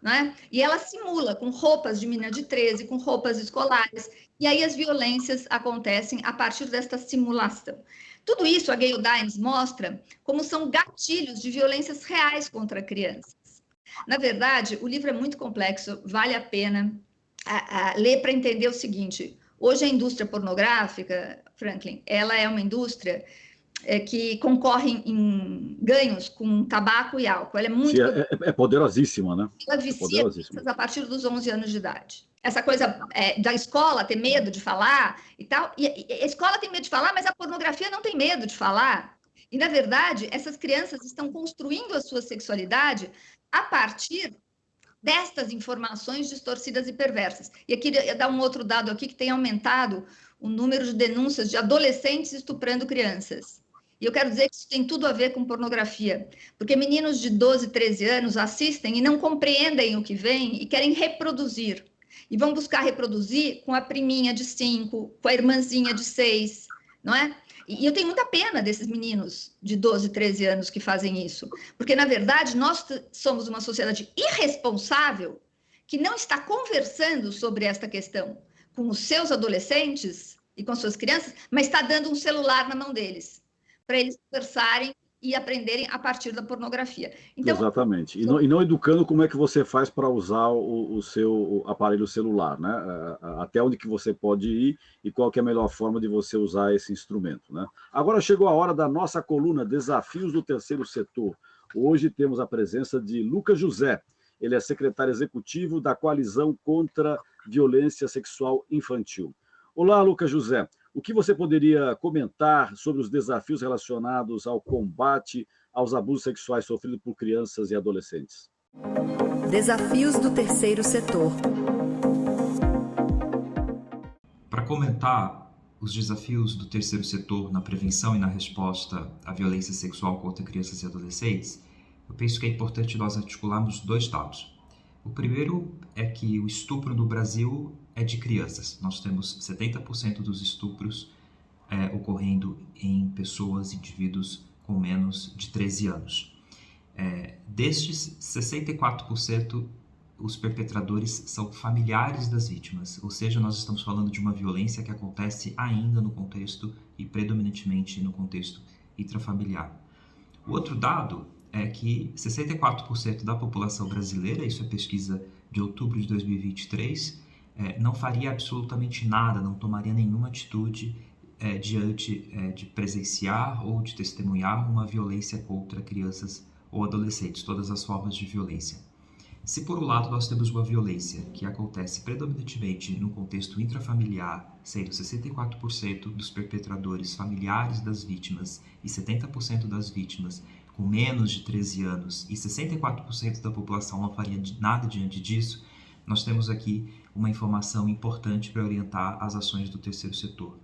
né? E ela simula com roupas de menina de 13, com roupas escolares, e aí as violências acontecem a partir desta simulação. Tudo isso a Gayle Dines mostra como são gatilhos de violências reais contra crianças. Na verdade, o livro é muito complexo, vale a pena ler para entender o seguinte: hoje a indústria pornográfica, Franklin, ela é uma indústria que concorre em ganhos com tabaco e álcool. Ela é muito... É poderosíssima, né? Ela vicia crianças a partir dos 11 anos de idade. Essa coisa da escola ter medo de falar e tal, e a escola tem medo de falar, mas a pornografia não tem medo de falar. E, na verdade, essas crianças estão construindo a sua sexualidade a partir destas informações distorcidas e perversas. E aqui eu dar um outro dado aqui que tem aumentado o número de denúncias de adolescentes estuprando crianças. E eu quero dizer que isso tem tudo a ver com pornografia, porque meninos de 12, 13 anos assistem e não compreendem o que vem e querem reproduzir. E vão buscar reproduzir com a priminha de 5, com a irmãzinha de 6, não é? E eu tenho muita pena desses meninos de 12, 13 anos que fazem isso, porque, na verdade, nós somos uma sociedade irresponsável que não está conversando sobre esta questão com os seus adolescentes e com suas crianças, mas está dando um celular na mão deles, para eles conversarem e aprenderem a partir da pornografia. Então, exatamente. E não educando como é que você faz para usar o seu aparelho celular, né? Até onde que você pode ir e qual que é a melhor forma de você usar esse instrumento, né? Agora chegou a hora da nossa coluna Desafios do Terceiro Setor. Hoje temos a presença de Lucas José. Ele é secretário executivo da Coalizão contra Violência Sexual Infantil. Olá, Lucas José. O que você poderia comentar sobre os desafios relacionados ao combate aos abusos sexuais sofridos por crianças e adolescentes? Desafios do terceiro setor. Para comentar os desafios do terceiro setor na prevenção e na resposta à violência sexual contra crianças e adolescentes, eu penso que é importante nós articularmos dois dados. O primeiro é que o estupro no Brasil é de crianças. Nós temos 70% dos estupros ocorrendo em pessoas, indivíduos com menos de 13 anos. Destes, 64% os perpetradores são familiares das vítimas, ou seja, nós estamos falando de uma violência que acontece ainda no contexto e predominantemente no contexto intrafamiliar. O outro dado é que 64% da população brasileira, isso é pesquisa de outubro de 2023, não faria absolutamente nada, não tomaria nenhuma atitude diante de presenciar ou de testemunhar uma violência contra crianças ou adolescentes, todas as formas de violência. Se por um lado nós temos uma violência que acontece predominantemente no contexto intrafamiliar, sendo 64% dos perpetradores familiares das vítimas e 70% das vítimas com menos de 13 anos e 64% da população não faria nada diante disso, nós temos aqui uma informação importante para orientar as ações do terceiro setor.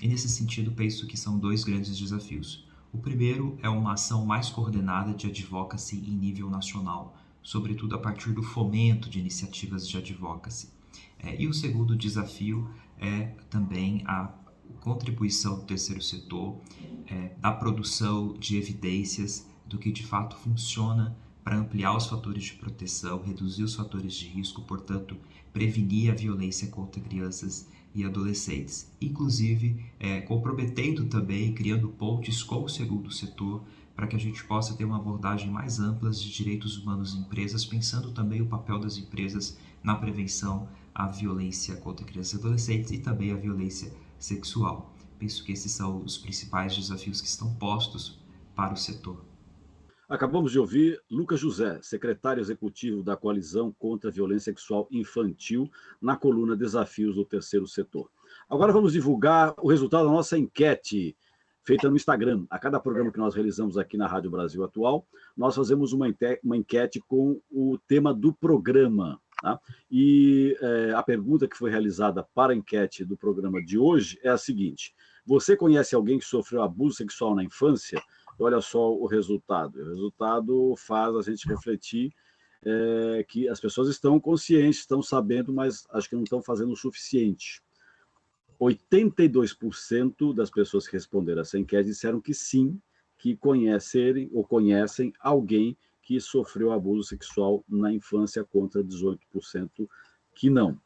E nesse sentido, penso que são dois grandes desafios. O primeiro é uma ação mais coordenada de advocacy em nível nacional, sobretudo a partir do fomento de iniciativas de advocacy. E o segundo desafio é também a contribuição do terceiro setor, da produção de evidências do que de fato funciona para ampliar os fatores de proteção, reduzir os fatores de risco, portanto, prevenir a violência contra crianças e adolescentes. Inclusive, comprometendo também, criando pontes com o segundo setor, para que a gente possa ter uma abordagem mais ampla de direitos humanos em empresas, pensando também o papel das empresas na prevenção à violência contra crianças e adolescentes e também à violência sexual. Penso que esses são os principais desafios que estão postos para o setor. Acabamos de ouvir Lucas José, secretário executivo da Coalizão contra a Violência Sexual Infantil, na coluna Desafios do Terceiro Setor. Agora vamos divulgar o resultado da nossa enquete, feita no Instagram. A cada programa que nós realizamos aqui na Rádio Brasil Atual, nós fazemos uma enquete com o tema do programa. Tá? E a pergunta que foi realizada para a enquete do programa de hoje é a seguinte: você conhece alguém que sofreu abuso sexual na infância? Olha só o resultado. O resultado faz a gente refletir que as pessoas estão conscientes, estão sabendo, mas acho que não estão fazendo o suficiente. 82% das pessoas que responderam essa enquete disseram que sim, que conhecem alguém que sofreu abuso sexual na infância, contra 18% que não.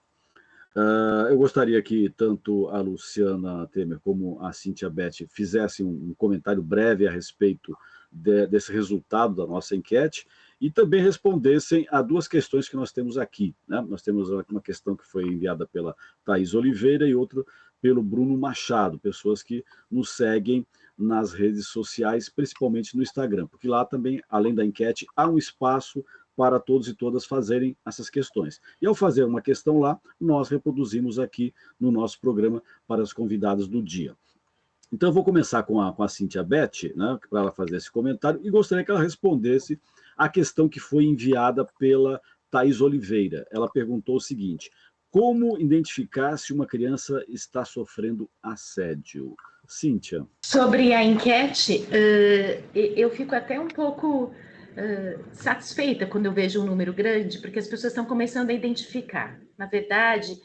Eu gostaria que tanto a Luciana Temer como a Cíntia Beth fizessem um comentário breve a respeito desse resultado da nossa enquete e também respondessem a duas questões que nós temos aqui. Né? Nós temos uma questão que foi enviada pela Thaís Oliveira e outra pelo Bruno Machado, pessoas que nos seguem nas redes sociais, principalmente no Instagram, porque lá também, além da enquete, há um espaço para todos e todas fazerem essas questões. E ao fazer uma questão lá, nós reproduzimos aqui no nosso programa para os convidados do dia. Então eu vou começar com a Cíntia Beth, né, para ela fazer esse comentário, e gostaria que ela respondesse a questão que foi enviada pela Thaís Oliveira. Ela perguntou o seguinte: como identificar se uma criança está sofrendo assédio? Cíntia. Sobre a enquete, eu fico até um pouco satisfeita quando eu vejo um número grande, porque as pessoas estão começando a identificar. Na verdade,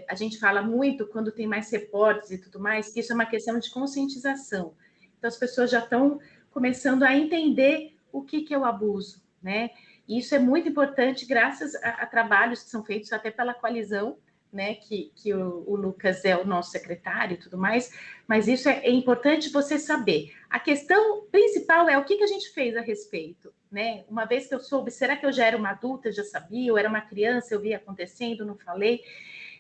a gente fala muito, quando tem mais reportes e tudo mais, que isso é uma questão de conscientização. Então, as pessoas já estão começando a entender o que é o abuso, né? E isso é muito importante, graças a trabalhos que são feitos até pela coalizão, né, que o Lucas é o nosso secretário e tudo mais, mas isso é importante você saber. A questão principal é o que a gente fez a respeito, né? Uma vez que eu soube, será que eu já era uma adulta, já sabia, eu era uma criança, eu vi acontecendo, não falei?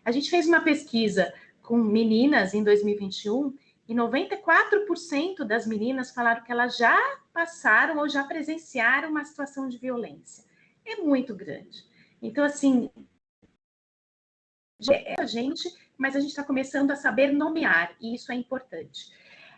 A gente fez uma pesquisa com meninas em 2021 e 94% das meninas falaram que elas já passaram ou já presenciaram uma situação de violência. É muito grande. Então, assim, é a gente, mas a gente está começando a saber nomear, e isso é importante.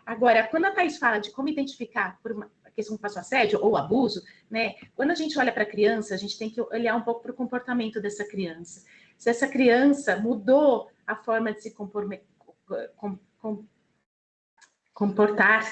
Agora, quando a Thais fala de como identificar por uma questão que passou assédio ou abuso, né? Quando a gente olha para a criança, a gente tem que olhar um pouco para o comportamento dessa criança. Se essa criança mudou a forma de se comportar,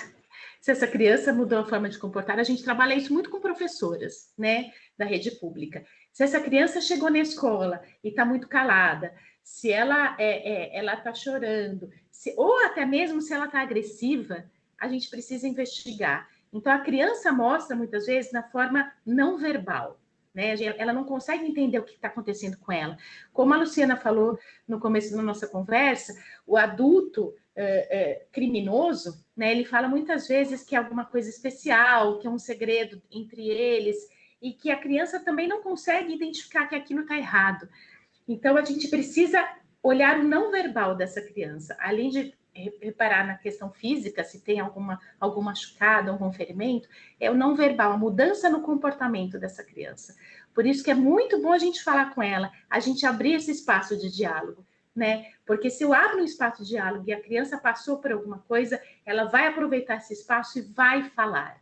se essa criança mudou a forma de comportar, a gente trabalha isso muito com professoras, né, da rede pública. Se essa criança chegou na escola e está muito calada, se ela está chorando, ou até mesmo se ela está agressiva, a gente precisa investigar. Então, a criança mostra, muitas vezes, na forma não verbal, né? Ela não consegue entender o que está acontecendo com ela. Como a Luciana falou no começo da nossa conversa, o adulto criminoso, né, ele fala muitas vezes que é alguma coisa especial, que é um segredo entre eles, e que a criança também não consegue identificar que aquilo está errado. Então, a gente precisa olhar o não verbal dessa criança, além de reparar na questão física, se tem algum machucado, algum ferimento, é o não verbal, a mudança no comportamento dessa criança. Por isso que é muito bom a gente falar com ela, a gente abrir esse espaço de diálogo, né? Porque se eu abro um espaço de diálogo e a criança passou por alguma coisa, ela vai aproveitar esse espaço e vai falar.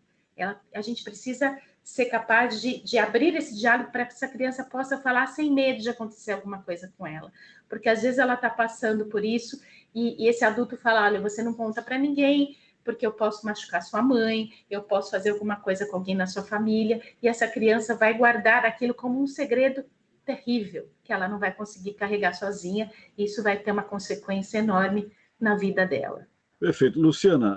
A gente precisa ser capaz de abrir esse diálogo para que essa criança possa falar sem medo de acontecer alguma coisa com ela. Porque às vezes ela está passando por isso e esse adulto fala, olha, você não conta para ninguém, porque eu posso machucar sua mãe, eu posso fazer alguma coisa com alguém na sua família, e essa criança vai guardar aquilo como um segredo terrível, que ela não vai conseguir carregar sozinha, e isso vai ter uma consequência enorme na vida dela. Perfeito. Luciana,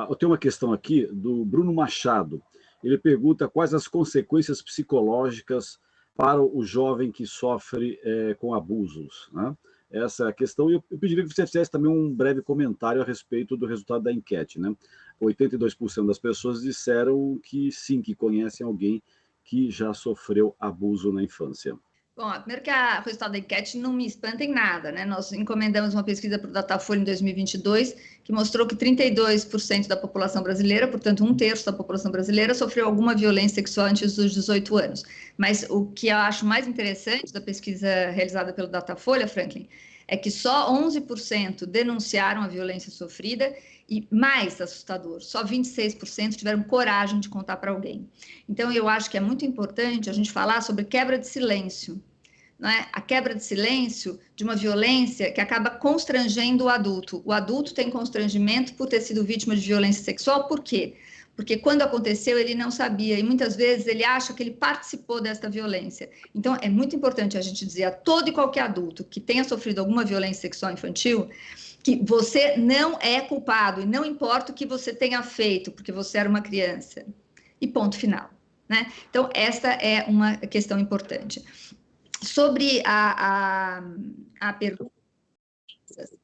eu tenho uma questão aqui do Bruno Machado. Ele pergunta quais as consequências psicológicas para o jovem que sofre com abusos, né? Essa é a questão, e eu pediria que você fizesse também um breve comentário a respeito do resultado da enquete, né? 82% das pessoas disseram que sim, que conhecem alguém que já sofreu abuso na infância. Bom, primeiro que o resultado da enquete não me espanta em nada, né? Nós encomendamos uma pesquisa para o Datafolha em 2022, que mostrou que 32% da população brasileira, portanto 1/3 da população brasileira, sofreu alguma violência sexual antes dos 18 anos. Mas o que eu acho mais interessante da pesquisa realizada pelo Datafolha, Franklin, é que só 11% denunciaram a violência sofrida e, mais assustador, só 26% tiveram coragem de contar para alguém. Então, eu acho que é muito importante a gente falar sobre quebra de silêncio, não é? A quebra de silêncio de uma violência que acaba constrangendo o adulto. O adulto tem constrangimento por ter sido vítima de violência sexual, por quê? Porque quando aconteceu ele não sabia e muitas vezes ele acha que ele participou desta violência. Então é muito importante a gente dizer a todo e qualquer adulto que tenha sofrido alguma violência sexual infantil que você não é culpado e não importa o que você tenha feito, porque você era uma criança. E ponto final, né? Então essa é uma questão importante. Sobre a pergunta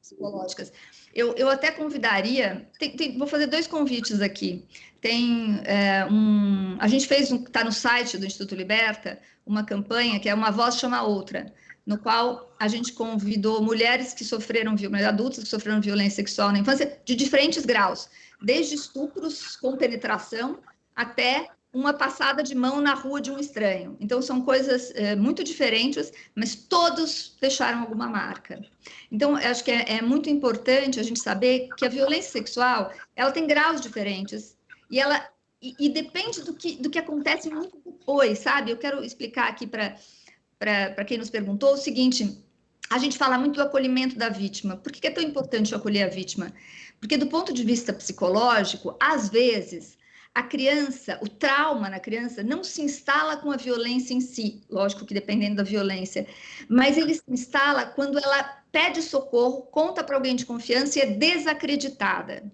psicológicas, eu até convidaria, vou fazer 2 convites aqui. A gente fez, está no site do Instituto Liberta, uma campanha que é Uma Voz Chama Outra, no qual a gente convidou mulheres que sofreram, adultas que sofreram violência sexual na infância, de diferentes graus, desde estupros com penetração até uma passada de mão na rua de um estranho. Então, são coisas muito diferentes, mas todos deixaram alguma marca. Então, eu acho que é muito importante a gente saber que a violência sexual, ela tem graus diferentes, e depende do que acontece muito depois, sabe? Eu quero explicar aqui para quem nos perguntou o seguinte: a gente fala muito do acolhimento da vítima. Por que é tão importante acolher a vítima? Porque do ponto de vista psicológico, às vezes, a criança, o trauma na criança não se instala com a violência em si, lógico que dependendo da violência, mas ele se instala quando ela pede socorro, conta para alguém de confiança e é desacreditada.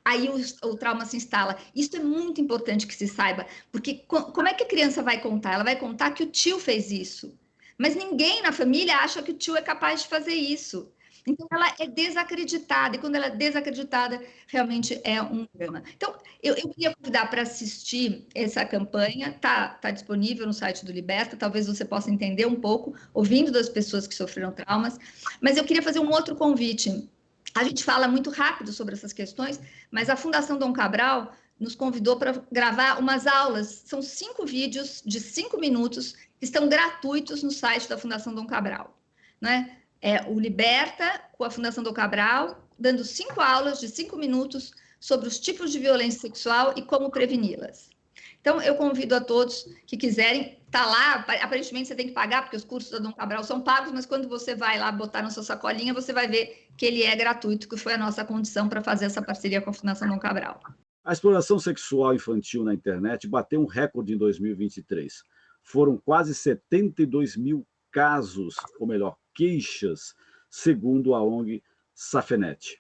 Aí o trauma se instala. Isso é muito importante que se saiba, porque como é que a criança vai contar? Ela vai contar que o tio fez isso, mas ninguém na família acha que o tio é capaz de fazer isso. Então, ela é desacreditada, e quando ela é desacreditada, realmente é um drama. Então, eu queria convidar para assistir essa campanha, tá disponível no site do Liberta, talvez você possa entender um pouco, ouvindo das pessoas que sofreram traumas, mas eu queria fazer um outro convite. A gente fala muito rápido sobre essas questões, mas a Fundação Dom Cabral nos convidou para gravar umas aulas, são 5 vídeos de 5 minutos, que estão gratuitos no site da Fundação Dom Cabral, não é? o Liberta, com a Fundação Dom Cabral, dando 5 aulas de 5 minutos sobre os tipos de violência sexual e como preveni-las. Então, eu convido a todos que quiserem, tá lá, aparentemente você tem que pagar, porque os cursos da Dom Cabral são pagos, mas quando você vai lá botar na sua sacolinha, você vai ver que ele é gratuito, que foi a nossa condição para fazer essa parceria com a Fundação Dom Cabral. A exploração sexual infantil na internet bateu um recorde em 2023. Foram quase 72 mil casos, ou melhor, queixas, segundo a ONG Safenet.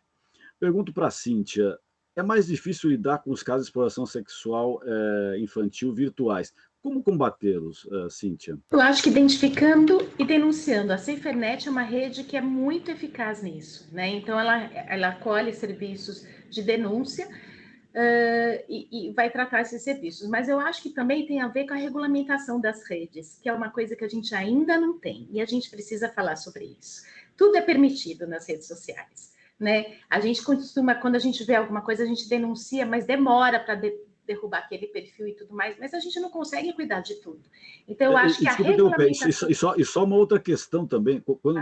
Pergunto para a Cíntia, é mais difícil lidar com os casos de exploração sexual infantil virtuais. Como combatê-los, Cíntia? Eu acho que identificando e denunciando. A SaferNet é uma rede que é muito eficaz nisso, né? Então, ela acolhe serviços de denúncia e vai tratar esses serviços. Mas eu acho que também tem a ver com a regulamentação das redes, que é uma coisa que a gente ainda não tem, e a gente precisa falar sobre isso. Tudo é permitido nas redes sociais, né? A gente costuma, quando a gente vê alguma coisa, a gente denuncia, mas demora para derrubar aquele perfil e tudo mais, mas a gente não consegue cuidar de tudo. Então, eu acho que a regulamentação... E só uma outra questão também, quando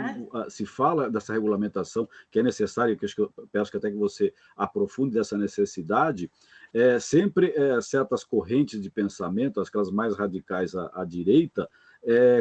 se fala dessa regulamentação, que é necessária, que eu peço que até que você aprofunde dessa necessidade, sempre certas correntes de pensamento, aquelas mais radicais à direita,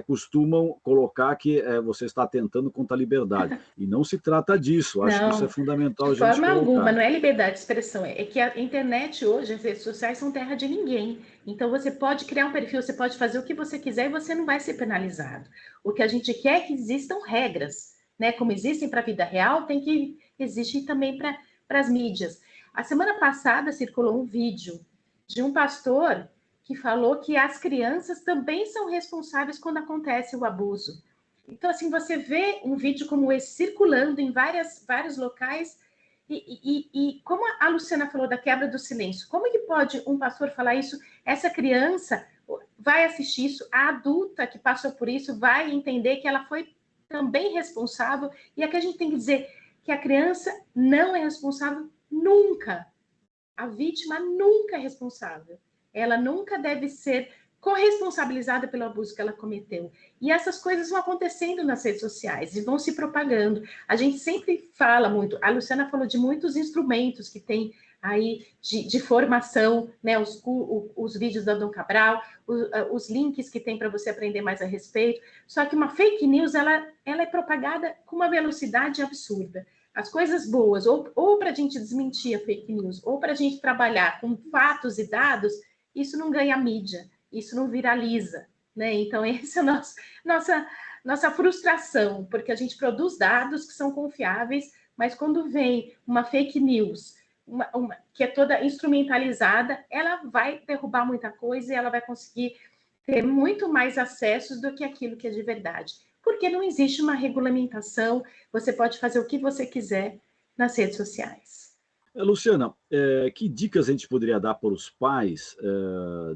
costumam colocar que você está atentando contra a liberdade. E não se trata disso. Acho que isso é fundamental a gente colocar. De forma alguma, não é liberdade de expressão. É que a internet hoje, as redes sociais são terra de ninguém. Então, você pode criar um perfil, você pode fazer o que você quiser e você não vai ser penalizado. O que a gente quer é que existam regras, né? Como existem para a vida real, tem que existir também para as mídias. A semana passada circulou um vídeo de um pastor que falou que as crianças também são responsáveis quando acontece o abuso. Então, assim, você vê um vídeo como esse circulando em vários locais e como a Luciana falou da quebra do silêncio, como que pode um pastor falar isso? Essa criança vai assistir isso, a adulta que passou por isso vai entender que ela foi também responsável, e aqui a gente tem que dizer que a criança não é responsável nunca. A vítima nunca é responsável. Ela nunca deve ser corresponsabilizada pelo abuso que ela cometeu. E essas coisas vão acontecendo nas redes sociais e vão se propagando. A gente sempre fala muito, a Luciana falou de muitos instrumentos que tem aí de formação, né? Os vídeos da Dom Cabral, os links que tem para você aprender mais a respeito. Só que uma fake news, ela é propagada com uma velocidade absurda. As coisas boas, ou para a gente desmentir a fake news, ou para a gente trabalhar com fatos e dados, isso não ganha mídia, isso não viraliza, né? Então, essa é a nossa frustração, porque a gente produz dados que são confiáveis, mas quando vem uma fake news, que é toda instrumentalizada, ela vai derrubar muita coisa e ela vai conseguir ter muito mais acessos do que aquilo que é de verdade. Porque não existe uma regulamentação, você pode fazer o que você quiser nas redes sociais. Luciana, que dicas a gente poderia dar para os pais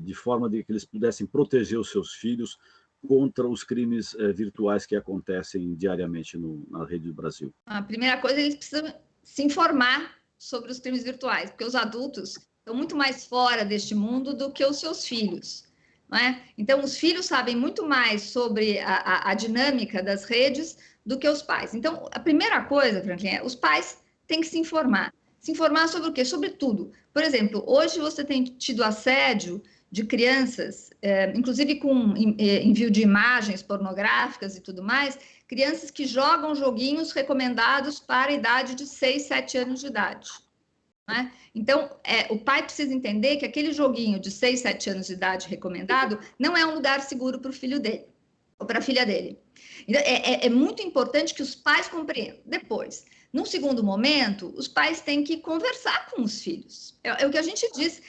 de forma de que eles pudessem proteger os seus filhos contra os crimes virtuais que acontecem diariamente na rede do Brasil? A primeira coisa, eles precisam se informar sobre os crimes virtuais, porque os adultos estão muito mais fora deste mundo do que os seus filhos, não é? Então, os filhos sabem muito mais sobre a dinâmica das redes do que os pais. Então, a primeira coisa, Franklin, os pais têm que se informar. Se informar sobre o quê? Sobre tudo. Por exemplo, hoje você tem tido assédio de crianças, inclusive com envio de imagens pornográficas e tudo mais, crianças que jogam joguinhos recomendados para a idade de 6, 7 anos de idade. Né? Então, o pai precisa entender que aquele joguinho de 6, 7 anos de idade recomendado não é um lugar seguro para o filho dele, ou para a filha dele. Então, é muito importante que os pais compreendam. Depois, num segundo momento, os pais têm que conversar com os filhos. É o que a gente diz,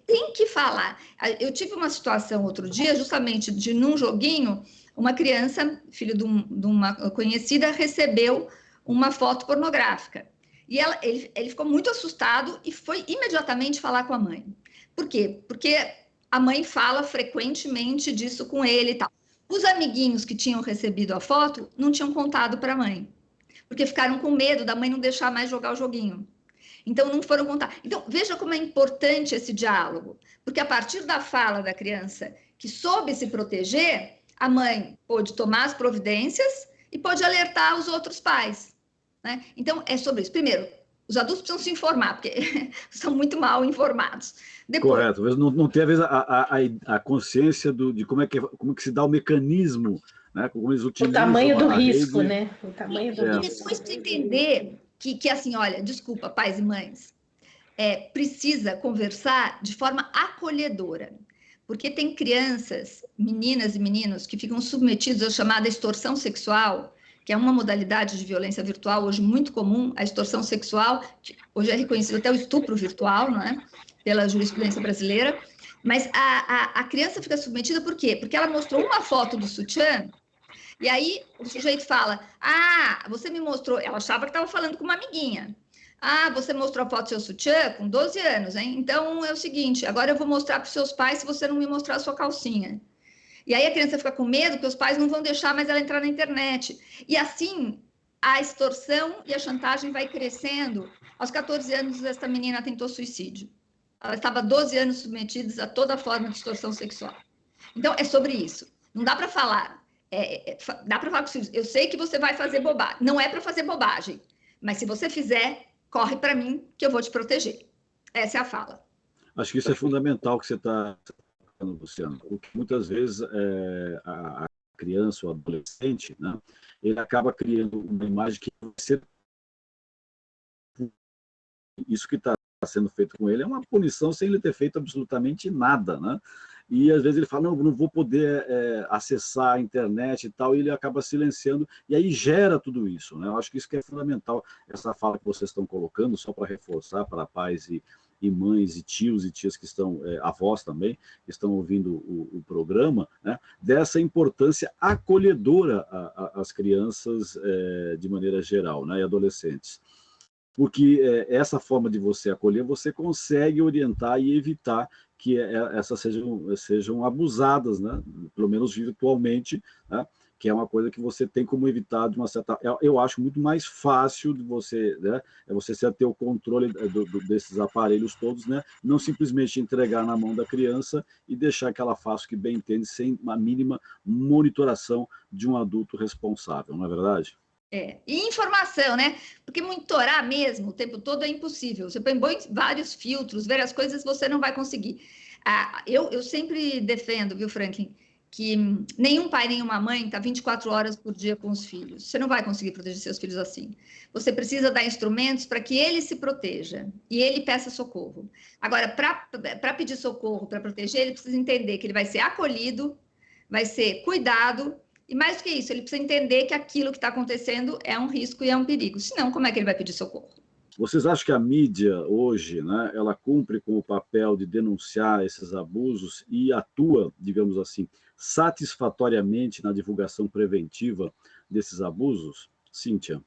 tem que falar. Eu tive uma situação outro dia, justamente num joguinho, uma criança, filho de uma conhecida, recebeu uma foto pornográfica. E ele ficou muito assustado e foi imediatamente falar com a mãe. Por quê? Porque a mãe fala frequentemente disso com ele e tal. Os amiguinhos que tinham recebido a foto não tinham contado para a mãe, porque ficaram com medo da mãe não deixar mais jogar o joguinho. Então, não foram contar. Então, veja como é importante esse diálogo, porque a partir da fala da criança que soube se proteger, a mãe pôde tomar as providências e pode alertar os outros pais, né? Então, é sobre isso. Primeiro, os adultos precisam se informar, porque são muito mal informados. Depois, Correto, mas não tem, às vezes, a consciência de como é que se dá o mecanismo, né? Como eles O utilizam tamanho do a risco, rede. né? O tamanho do e risco. depois de entender que assim, olha, desculpa, pais e mães, precisa conversar de forma acolhedora, porque tem crianças, meninas e meninos, que ficam submetidos à chamada extorsão sexual, que é uma modalidade de violência virtual hoje muito comum, a extorsão sexual, que hoje é reconhecido até o estupro virtual, não é? Pela jurisprudência brasileira, mas a criança fica submetida por quê? Porque ela mostrou uma foto do sutiã, e aí o sujeito fala, você me mostrou, ela achava que estava falando com uma amiguinha, você mostrou a foto do seu sutiã com 12 anos, hein? Então é o seguinte, agora eu vou mostrar para os seus pais se você não me mostrar a sua calcinha. E aí a criança fica com medo que os pais não vão deixar mais ela entrar na internet. E assim, a extorsão e a chantagem vai crescendo. Aos 14 anos, essa menina tentou suicídio. Ela estava 12 anos submetida a toda forma de extorsão sexual. Então, é sobre isso. Não dá para falar. Dá para falar com os filhos. Eu sei que você vai fazer bobagem. Não é para fazer bobagem. Mas se você fizer, corre para mim que eu vou te proteger. Essa é a fala. Acho que isso é fundamental que você está falando, Luciano, porque muitas vezes a criança ou adolescente, né, ele acaba criando uma imagem que vai ser isso que está sendo feito com ele é uma punição sem ele ter feito absolutamente nada, né? E às vezes ele fala, não vou poder acessar a internet e tal, e ele acaba silenciando, e aí gera tudo isso, né? Eu acho que isso que é fundamental, essa fala que vocês estão colocando, só para reforçar para pais e mães e tios e tias que estão, avós também, que estão ouvindo o programa, né? Dessa importância acolhedora às crianças de maneira geral, né? E adolescentes. Porque essa forma de você acolher, você consegue orientar e evitar que essas sejam abusadas, né? Pelo menos virtualmente, né? Que é uma coisa que você tem como evitar de uma certa... Eu acho muito mais fácil de você, né? Você ter o controle desses aparelhos todos, né? Não simplesmente entregar na mão da criança e deixar que ela faça o que bem entende, sem uma mínima monitoração de um adulto responsável, não é verdade? E informação, né? Porque monitorar mesmo o tempo todo é impossível. Você põe vários filtros, várias coisas, você não vai conseguir. Eu sempre defendo, viu, Franklin, que nenhum pai, nenhuma mãe está 24 horas por dia com os filhos. Você não vai conseguir proteger seus filhos assim. Você precisa dar instrumentos para que ele se proteja e ele peça socorro. Agora, para pedir socorro, para proteger, ele precisa entender que ele vai ser acolhido, vai ser cuidado. E mais do que isso, ele precisa entender que aquilo que está acontecendo é um risco e é um perigo. Senão, como é que ele vai pedir socorro? Vocês acham que a mídia hoje, né, ela cumpre com o papel de denunciar esses abusos e atua, digamos assim, satisfatoriamente na divulgação preventiva desses abusos? Cíntia?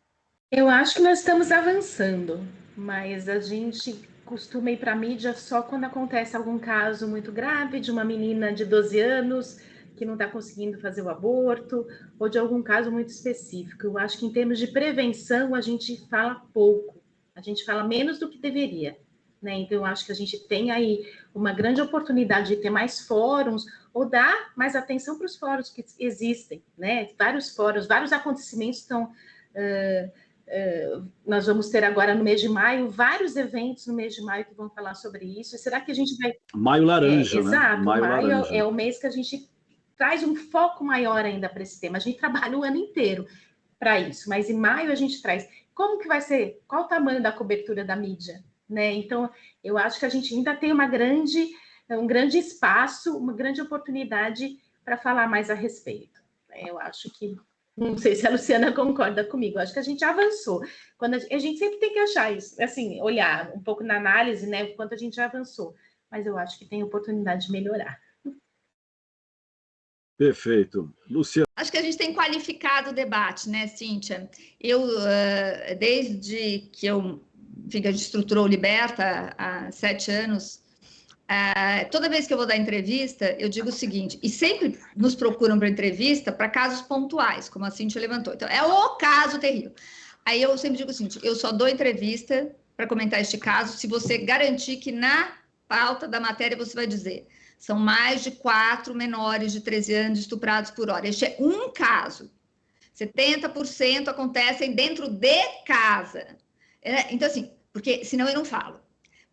Eu acho que nós estamos avançando, mas a gente costuma ir para a mídia só quando acontece algum caso muito grave de uma menina de 12 anos que não está conseguindo fazer o aborto, ou de algum caso muito específico. Eu acho que em termos de prevenção a gente fala pouco, a gente fala menos do que deveria, né? Então eu acho que a gente tem aí uma grande oportunidade de ter mais fóruns, ou dar mais atenção para os fóruns que existem, né? Vários fóruns, vários acontecimentos estão... nós vamos ter agora no mês de maio, vários eventos no mês de maio que vão falar sobre isso. E será que a gente vai... Maio laranja, né? Exato, maio laranja. é o mês que a gente traz um foco maior ainda para esse tema. A gente trabalha o ano inteiro para isso, mas em maio a gente traz. Como que vai ser? Qual o tamanho da cobertura da mídia? Né? Então, eu acho que a gente ainda tem um grande espaço, uma grande oportunidade para falar mais a respeito. Eu acho que... Não sei se a Luciana concorda comigo, eu acho que a gente avançou. Quando a gente sempre tem que achar isso, assim, olhar um pouco na análise, né, o quanto a gente já avançou. Mas eu acho que tem oportunidade de melhorar. Perfeito. Luciana? Acho que a gente tem qualificado o debate, né, Cíntia? Eu, desde que a gente estruturou o Liberta há 7 anos, toda vez que eu vou dar entrevista, eu digo o seguinte, e sempre nos procuram para entrevista para casos pontuais, como a Cíntia levantou. Então, é o caso terrível. Aí eu sempre digo o seguinte, eu só dou entrevista para comentar este caso se você garantir que na pauta da matéria você vai dizer... São mais de 4 menores de 13 anos estuprados por hora. Este é um caso. 70% acontecem dentro de casa. Então, assim, porque senão eu não falo.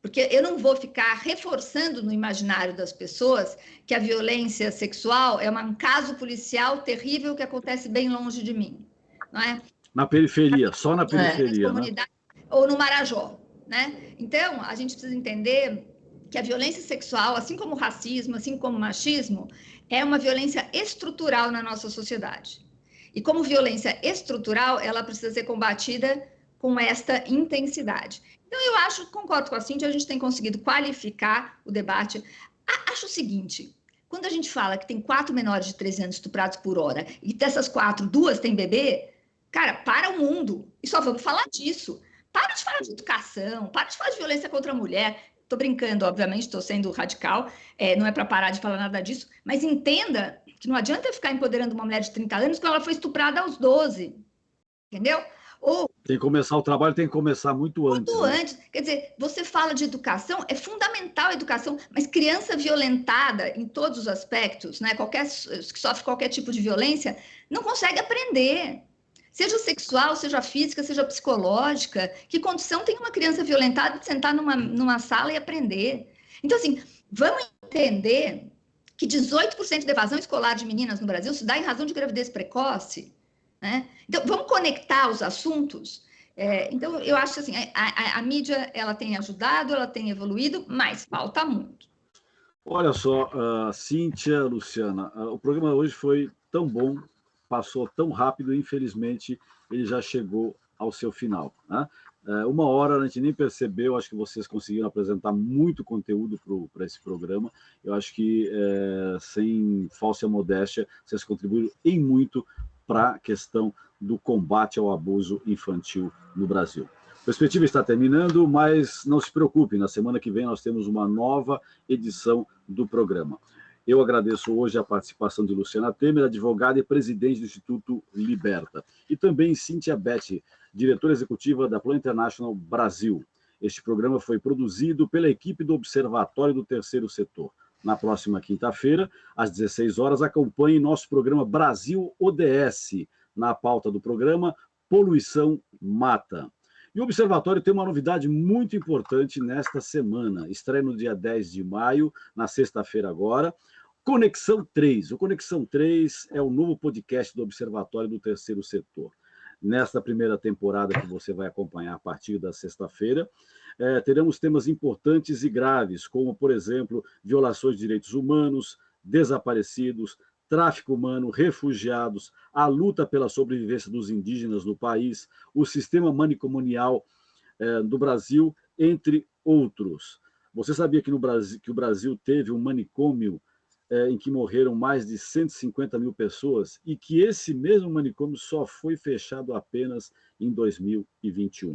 Porque eu não vou ficar reforçando no imaginário das pessoas que a violência sexual é um caso policial terrível que acontece bem longe de mim, não é? Na periferia, só na periferia, comunidade, né? Ou no Marajó, né? Então, a gente precisa entender que a violência sexual, assim como o racismo, assim como o machismo, é uma violência estrutural na nossa sociedade. E como violência estrutural, ela precisa ser combatida com esta intensidade. Então, eu concordo com a Cíntia, a gente tem conseguido qualificar o debate. Acho o seguinte, quando a gente fala que tem 4 menores de 13 anos estuprados por hora, e dessas 4, 2 têm bebê, cara, para o mundo, e só vamos falar disso. Para de falar de educação, para de falar de violência contra a mulher. Estou brincando, obviamente, estou sendo radical, não é para parar de falar nada disso, mas entenda que não adianta ficar empoderando uma mulher de 30 anos quando ela foi estuprada aos 12, entendeu? Ou tem que começar o trabalho, tem que começar muito antes. Muito antes. Quer dizer, você fala de educação, é fundamental a educação, mas criança violentada em todos os aspectos, né? Que sofre qualquer tipo de violência, não consegue aprender. Seja sexual, seja física, seja psicológica. Que condição tem uma criança violentada de sentar numa sala e aprender? Então, assim, vamos entender que 18% de evasão escolar de meninas no Brasil se dá em razão de gravidez precoce. Né? Então, vamos conectar os assuntos. Então, eu acho assim, a mídia ela tem ajudado, ela tem evoluído, mas falta muito. Olha só, Cíntia, Luciana, o programa hoje foi tão bom, passou tão rápido, e infelizmente ele já chegou ao seu final. Né? 1 hora a gente nem percebeu, acho que vocês conseguiram apresentar muito conteúdo para esse programa. Eu acho que, sem falsa modéstia, vocês contribuíram em muito para a questão do combate ao abuso infantil no Brasil. A Perspectiva está terminando, mas não se preocupe, na semana que vem nós temos uma nova edição do programa. Eu agradeço hoje a participação de Luciana Temer, advogada e presidente do Instituto Liberta, e também Cíntia Betti, diretora executiva da Plan International Brasil. Este programa foi produzido pela equipe do Observatório do Terceiro Setor. Na próxima quinta-feira, às 16 horas, acompanhe nosso programa Brasil ODS. Na pauta do programa, Poluição Mata. E o Observatório tem uma novidade muito importante nesta semana. Estreia no dia 10 de maio, na sexta-feira agora, Conexão 3. O Conexão 3 é o novo podcast do Observatório do Terceiro Setor. Nesta primeira temporada que você vai acompanhar a partir da sexta-feira, teremos temas importantes e graves, como, por exemplo, violações de direitos humanos, desaparecidos, tráfico humano, refugiados, a luta pela sobrevivência dos indígenas no país, o sistema manicomial do Brasil, entre outros. Você sabia que o Brasil teve um manicômio em que morreram mais de 150 mil pessoas e que esse mesmo manicômio só foi fechado apenas em 2021?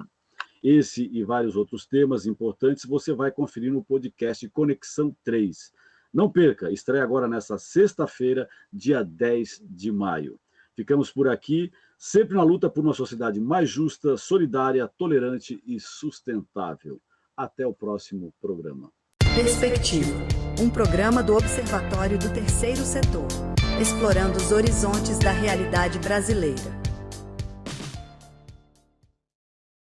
Esse e vários outros temas importantes você vai conferir no podcast Conexão 3. Não perca, estreia agora nesta sexta-feira, dia 10 de maio. Ficamos por aqui, sempre na luta por uma sociedade mais justa, solidária, tolerante e sustentável. Até o próximo programa. Perspectiva, um programa do Observatório do Terceiro Setor, explorando os horizontes da realidade brasileira.